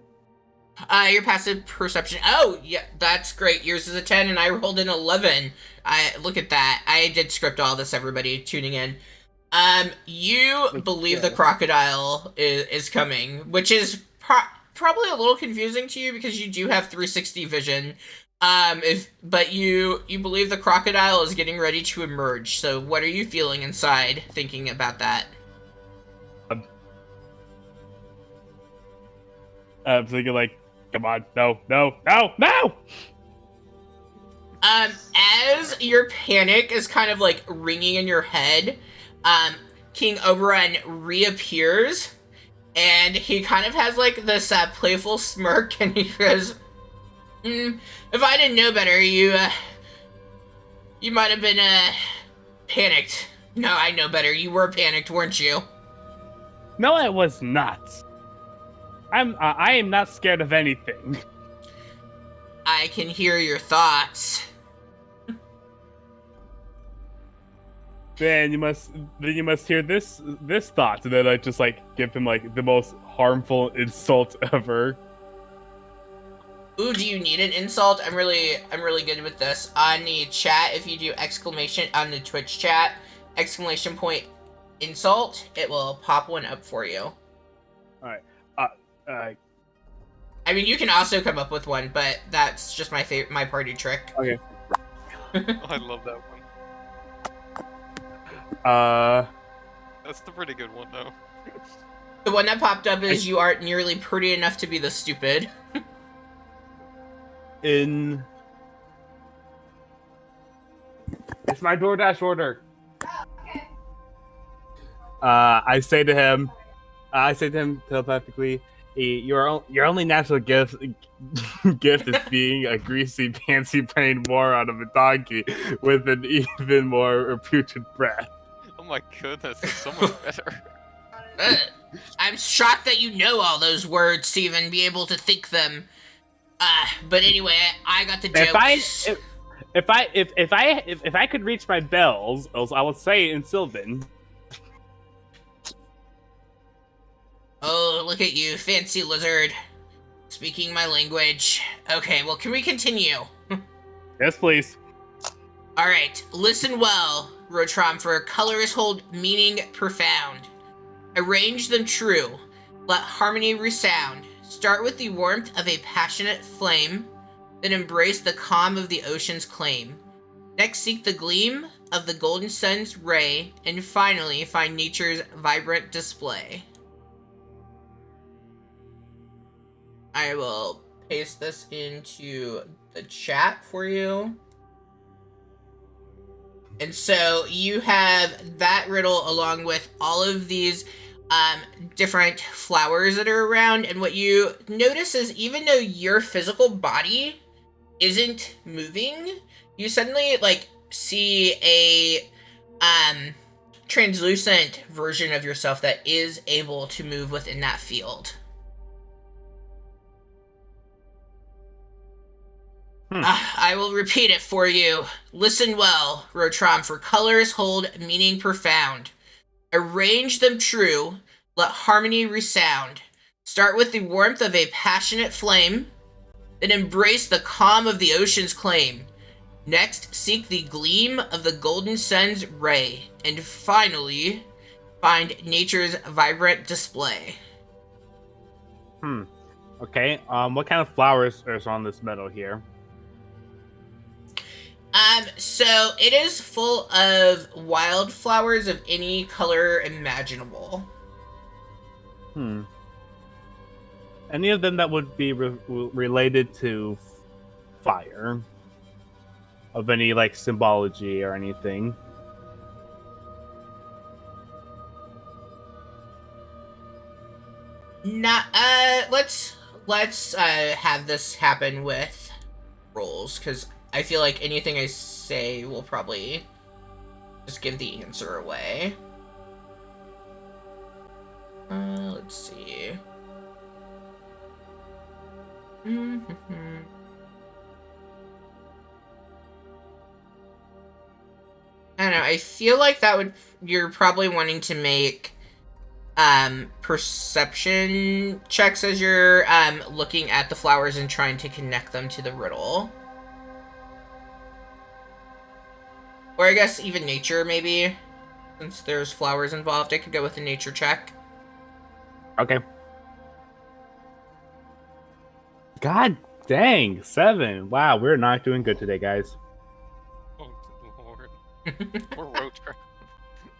Your passive perception. Oh, yeah, that's great. Yours is a 10, and I rolled an 11. Look at that. I did script all this, everybody tuning in. You believe the crocodile is coming, which is probably a little confusing to you because you do have 360 vision. But you believe the crocodile is getting ready to emerge. So what are you feeling inside thinking about that? I'm thinking like, come on, no. As your panic is kind of like ringing in your head, King Oberon reappears, and he kind of has like this playful smirk, and he goes, if I didn't know better, you might have been panicked. No, I know better. You were panicked, weren't you? No, I was not. I am not scared of anything. I can hear your thoughts. Then you must hear this thought, and then I just like give him like the most harmful insult ever. Ooh, do you need an insult? I'm really good with this. On the chat, if you do exclamation on the Twitch chat, exclamation point insult, it will pop one up for you. Alright. I mean, you can also come up with one, but that's just my party trick. Okay. I love that one. That's the pretty good one, though. The one that popped up is you aren't nearly pretty enough to be the stupid. It's my DoorDash order. I say to him telepathically, your only natural gift is being a greasy, fancy-brained moron of a donkey with an even more reputed breath. Oh my goodness, it's so much better. I'm shocked that you know all those words to even be able to think them. But anyway, I got the joke. If I could reach my bells, I would say it in Sylvan. Oh, look at you, fancy lizard. Speaking my language. Okay, well, can we continue? Yes, please. Alright, listen well, Rotram, for colors hold meaning profound. Arrange them true. Let harmony resound. Start with the warmth of a passionate flame, then embrace the calm of the ocean's claim. Next, seek the gleam of the golden sun's ray, and finally find nature's vibrant display. I will paste this into the chat for you. And so you have that riddle along with all of these different flowers that are around. And what you notice is even though your physical body isn't moving, you suddenly like see a translucent version of yourself that is able to move within that field. I will repeat it for you. Listen well, Rotram, for colors hold meaning profound. Arrange them true, let harmony resound. Start with the warmth of a passionate flame, then embrace the calm of the ocean's claim. Next, seek the gleam of the golden sun's ray, and finally, find nature's vibrant display. Okay, what kind of flowers are on this meadow here? So it is full of wildflowers of any color imaginable. Any of them that would be related to fire? Of any, like, symbology or anything? Not, let's have this happen with rolls, because I feel like anything I say will probably just give the answer away. Let's see. I don't know, I feel like that would, you're probably wanting to make perception checks as you're looking at the flowers and trying to connect them to the riddle. Or I guess even nature, maybe. Since there's flowers involved, I could go with a nature check. Okay. God dang, 7. Wow, we're not doing good today, guys. Oh, Lord. Poor Rotram.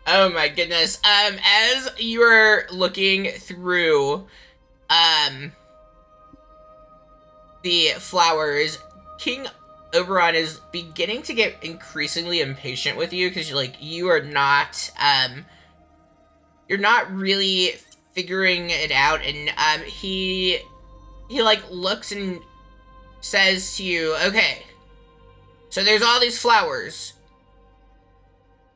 Oh my goodness. As you are looking through the flowers, King Oberon is beginning to get increasingly impatient with you because you are not you're not really figuring it out, and he like looks and says to you, okay, so there's all these flowers.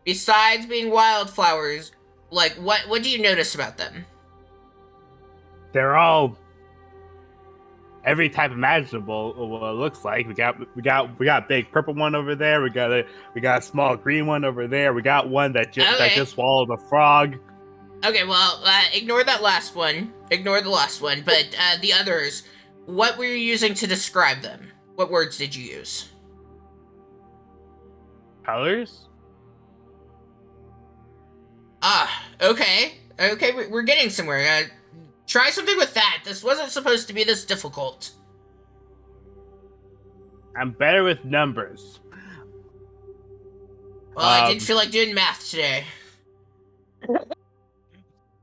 Besides being wildflowers, like what do you notice about them? They're all every type imaginable. What it looks like. We got a big purple one over there. We got a small green one over there. We got one that just swallowed a frog. Okay, well, ignore that last one. Ignore the last one. But the others, what were you using to describe them? What words did you use? Colors. Okay. Okay, we're getting somewhere. Try something with that. This wasn't supposed to be this difficult. I'm better with numbers. Well, I didn't feel like doing math today.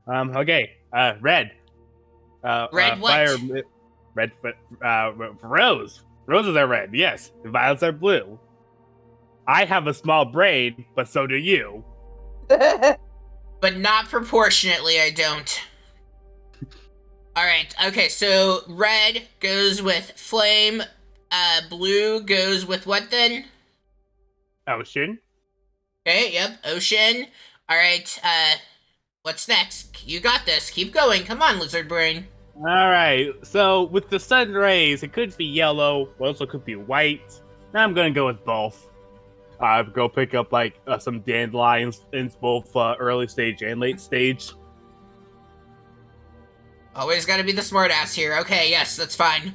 Okay. Red. Red what? Fire, red. Rose. Roses are red. Yes. Violets are blue. I have a small brain, but so do you. But not proportionately, I don't. Alright, okay, so red goes with flame, blue goes with what then? Ocean. Okay, yep, ocean. Alright, what's next? You got this, keep going, come on, lizard brain. Alright, so with the sun rays, it could be yellow, but also could be white. I'm gonna go with both. Go pick up some dandelions in both early stage and late stage. Always gotta be the smartass here. Okay, yes, that's fine.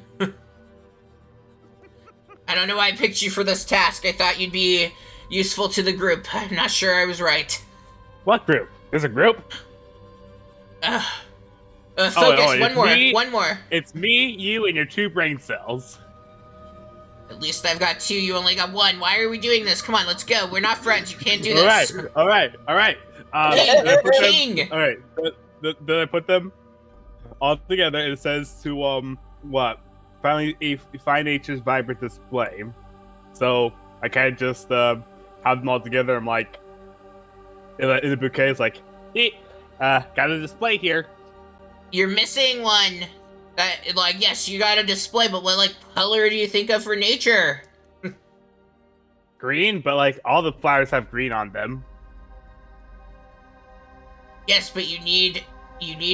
I don't know why I picked you for this task. I thought you'd be useful to the group. I'm not sure I was right. What group? There's a group? Focus. no, One more. me. One more. It's me, you, and your 2 brain cells. At least I've got 2. You only got 1. Why are we doing this? Come on, let's go. We're not friends. You can't do this. All right. King, Did I put King. Them, all right. Did I put them all together? It says to what? Finally, find nature's vibrant display. So I can't just have them all together. I'm like, in the bouquet, it's like, got a display here. You're missing one. Yes, you got a display, but what, color do you think of for nature? Green, but all the flowers have green on them. Yes, but you need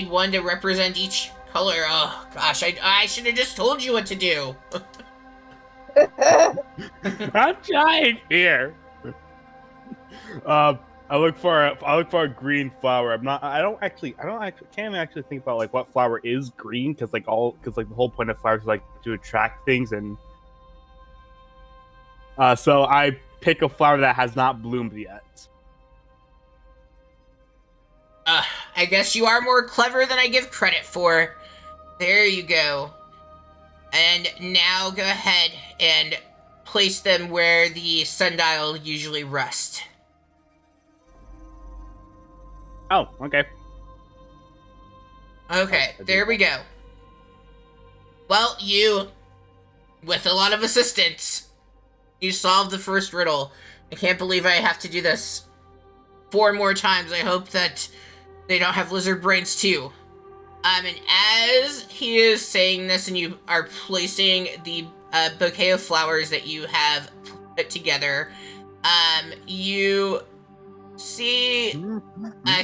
one to represent each color. Oh gosh, I should have just told you what to do. I'm trying here. I look for a green flower. Can't actually think about what flower is green because the whole point of flowers is to attract things, and so I pick a flower that has not bloomed yet. I guess you are more clever than I give credit for. There you go. And now go ahead and place them where the sundial usually rests. Oh, okay. Okay, there we go. Well, you, with a lot of assistance, you solved the first riddle. I can't believe I have to do this 4 more times. I hope that they don't have lizard brains too. And as he is saying this and you are placing the bouquet of flowers that you have put together, you see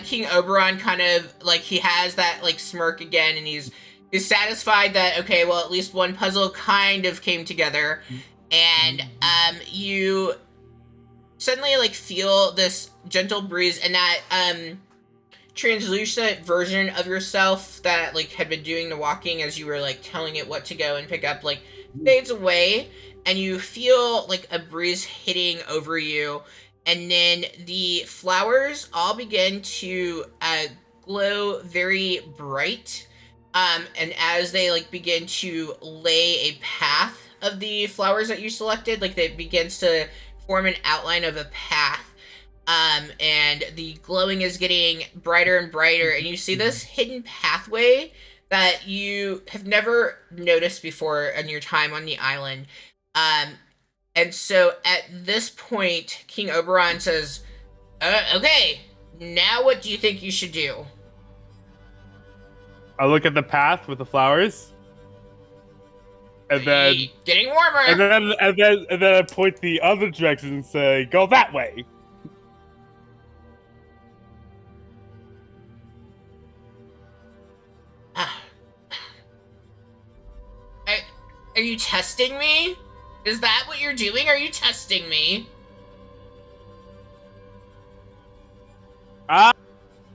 King Oberon kind of he has that smirk again, and he's satisfied that okay, well, at least one puzzle kind of came together, and you suddenly feel this gentle breeze, and that translucent version of yourself that had been doing the walking as you were telling it what to go and pick up fades away, and you feel a breeze hitting over you. And then the flowers all begin to glow very bright. And as they begin to lay a path of the flowers that you selected, it begins to form an outline of a path. And the glowing is getting brighter and brighter. And you see this hidden pathway that you have never noticed before in your time on the island. And so at this point, King Oberon says, okay, now what do you think you should do? I look at the path with the flowers. And then getting warmer. And then I point the other direction and say, go that way. Are you testing me? Is that what you're doing? Are you testing me?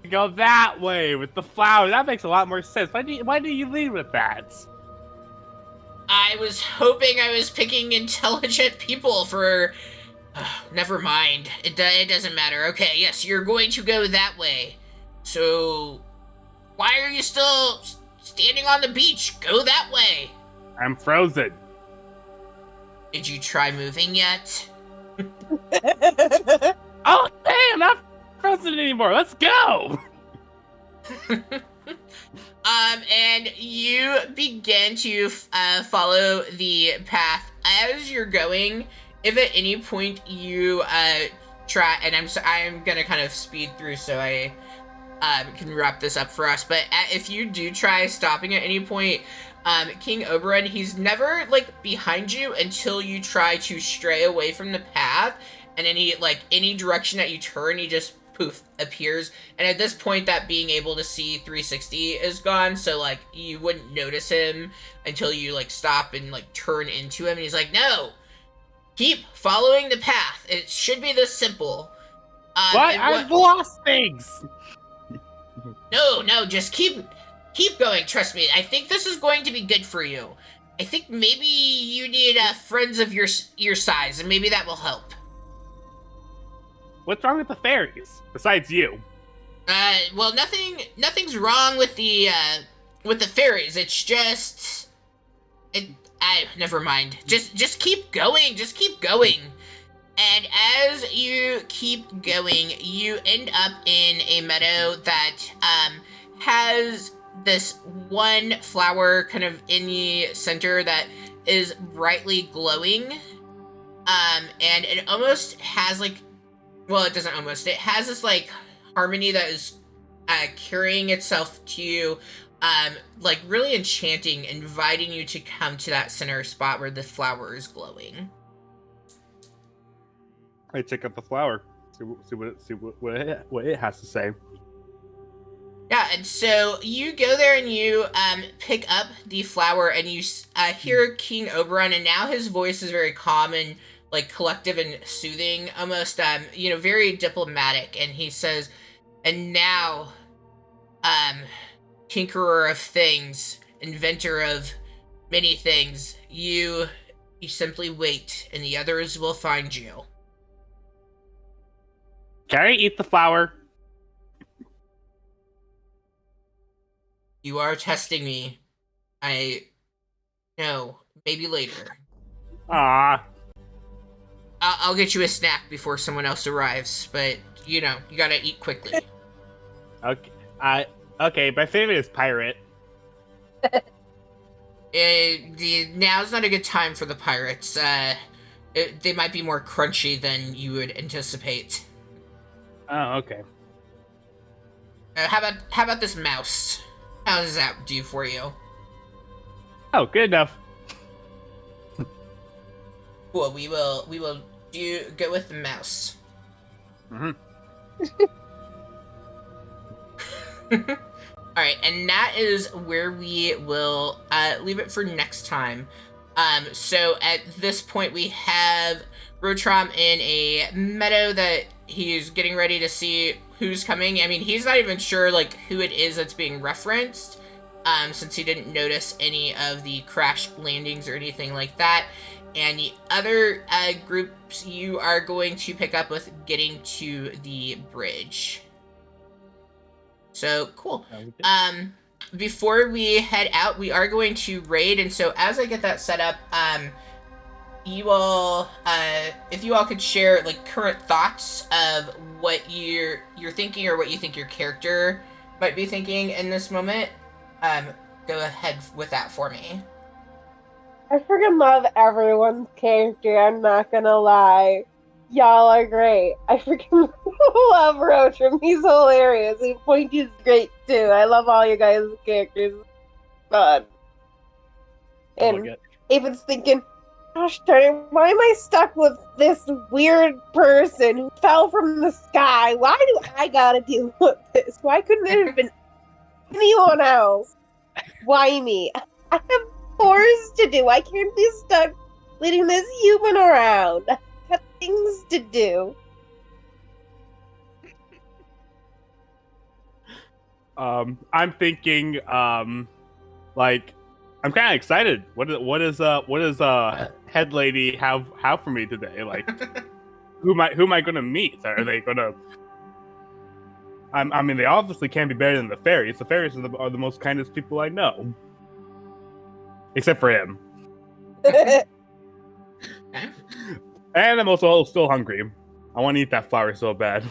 Go that way with the flower. That makes a lot more sense. Why do you lead with that? I was hoping I was picking intelligent people for... never mind. It doesn't matter. Okay, yes, you're going to go that way. So, why are you still standing on the beach? Go that way. I'm frozen. Did you try moving yet? Oh, hey, I'm not frozen anymore. Let's go. And you begin to follow the path as you're going. If at any point you try, and I'm gonna kind of speed through so I can wrap this up for us. But if you do try stopping at any point, King Oberon, he's never behind you until you try to stray away from the path, and any direction that you turn, he just poof appears. And at this point, that being able to see 360 is gone, so you wouldn't notice him until you stop and turn into him. And he's like, no, keep following the path. It should be this simple. What? I've lost things. No, just keep going. Trust me. I think this is going to be good for you. I think maybe you need friends of your size, and maybe that will help. What's wrong with the fairies? Besides you. Well, nothing's wrong with the fairies. It's just, never mind. Just keep going. Just keep going. And as you keep going, you end up in a meadow that has this one flower kind of in the center that is brightly glowing. And it almost has like, well, it doesn't almost. It has this like harmony that is carrying itself to you, like really enchanting, inviting you to come to that center spot where the flower is glowing. I check out the flower, see what it has to say. Yeah, and so you go there and you pick up the flower, and you hear King Oberon, and now his voice is very calm and like collective and soothing, almost very diplomatic, and he says, "And now, tinkerer of things, inventor of many things, you simply wait, and the others will find you." Can I eat the flower? You are testing me. No, maybe later. Ah, I'll get you a snack before someone else arrives, but you gotta eat quickly. okay. Okay. My favorite is pirate. Now's not a good time for the pirates. They might be more crunchy than you would anticipate. Oh, okay. How about this mouse? How does that do for you? Oh, good enough. Cool. We will go with the mouse. Mm-hmm. All right, and that is where we will leave it for next time. So at this point, we have Rotram in a meadow that he's getting ready to see who's coming. I mean, he's not even sure like who it is that's being referenced, since he didn't notice any of the crash landings or anything like that. And the other groups you are going to pick up with getting to the bridge. So cool. Before we head out, we are going to raid, and so as I get that set up, you all, if you all could share like current thoughts of what you're thinking or what you think your character might be thinking in this moment, go ahead with that for me. I freaking love everyone's character, I'm not gonna lie. Y'all are great. I freaking love Rotram. He's hilarious. And Pointy's great too. I love all you guys' characters. Fun. Oh my And God. Aven's thinking, gosh darn it, why am I stuck with this weird person who fell from the sky? Why do I gotta deal with this? Why couldn't it have been anyone else? Why me? I have chores to do. I can't be stuck leading this human around. I have things to do. I'm thinking, like, I'm kind of excited. What is head lady have for me today? Like, who am I gonna meet? Are they gonna? I mean, they obviously can't be better than the fairies. The fairies are the most kindest people I know, except for him. And I'm also still hungry. I want to eat that flower so bad.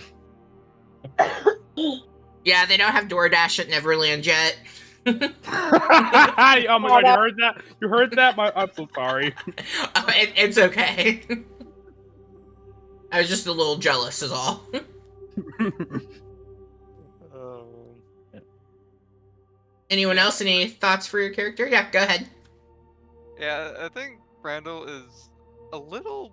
Yeah, they don't have DoorDash at Neverland yet. Oh my god, you heard that? You heard that? I'm so sorry. Oh, it's okay. I was just a little jealous, is all. Anyone else? Any thoughts for your character? Yeah, go ahead. Yeah, I think Randall is a little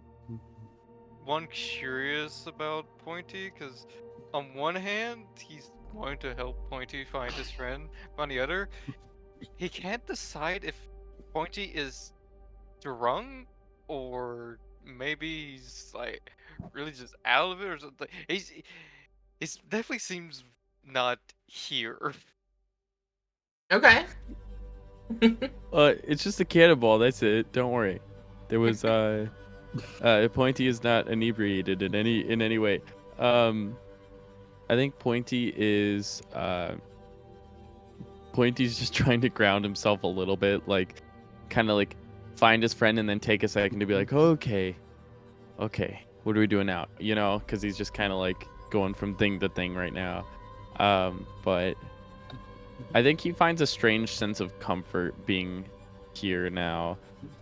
curious about Pointy, because on one hand, he's going to help Pointy find his friend. But on the other, he can't decide if Pointy is drunk or maybe he's like really just out of it or something. He's definitely seems not here. Okay. It's just a cannonball. That's it. Don't worry. There was Pointy is not inebriated in any way. Pointy is Pointy's just trying to ground himself a little bit, like kind of like find his friend and then take a second to be like, okay, what are we doing now? You know, because he's just kind of like going from thing to thing right now. But I think he finds a strange sense of comfort being here now,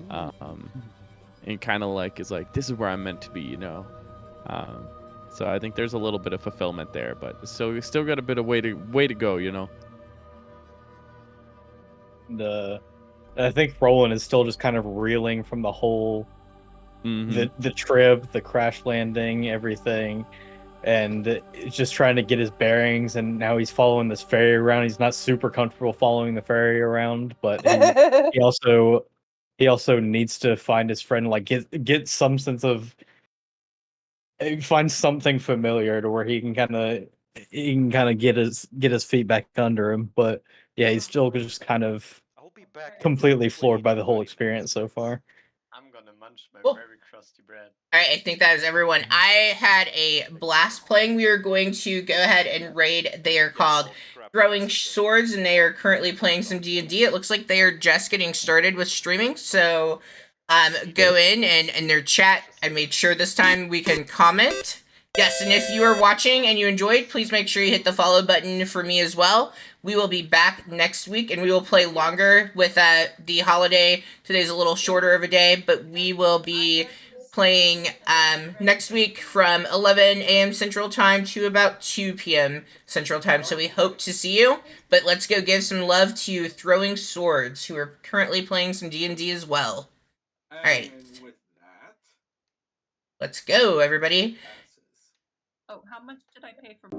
and kind of like is like, this is where I'm meant to be, you know. So I think there's a little bit of fulfillment there, but still got a bit of way to go, you know. I think Roland is still just kind of reeling from the whole Mhm. the trip, the crash landing, everything, and just trying to get his bearings. And now he's following this ferry around. He's not super comfortable following the ferry around, but he also needs to find his friend, like get some sense of find something familiar to where he can kind of get his feet back under him. But yeah, he's still just kind of I'll be back completely floored by the whole 20 experience so minutes. far. I'm gonna munch my Cool. very crusty bread. All right, I think that is everyone. I had a blast playing. We are going to go ahead and raid. They are called Throwing Swords, and they are currently playing some D&D. It looks like they are just getting started with streaming, so go in and in their chat. I made sure this time we can comment. Yes, and if you are watching and you enjoyed, please make sure you hit the follow button for me as well. We will be back next week, and we will play longer with the holiday. Today's a little shorter of a day, but we will be playing next week from 11 a.m. Central Time to about 2 p.m. Central Time, so we hope to see you. But let's go give some love to Throwing Swords, who are currently playing some D&D as well. All right. And with that, Let's go, everybody. passes. Oh, how much did I pay for?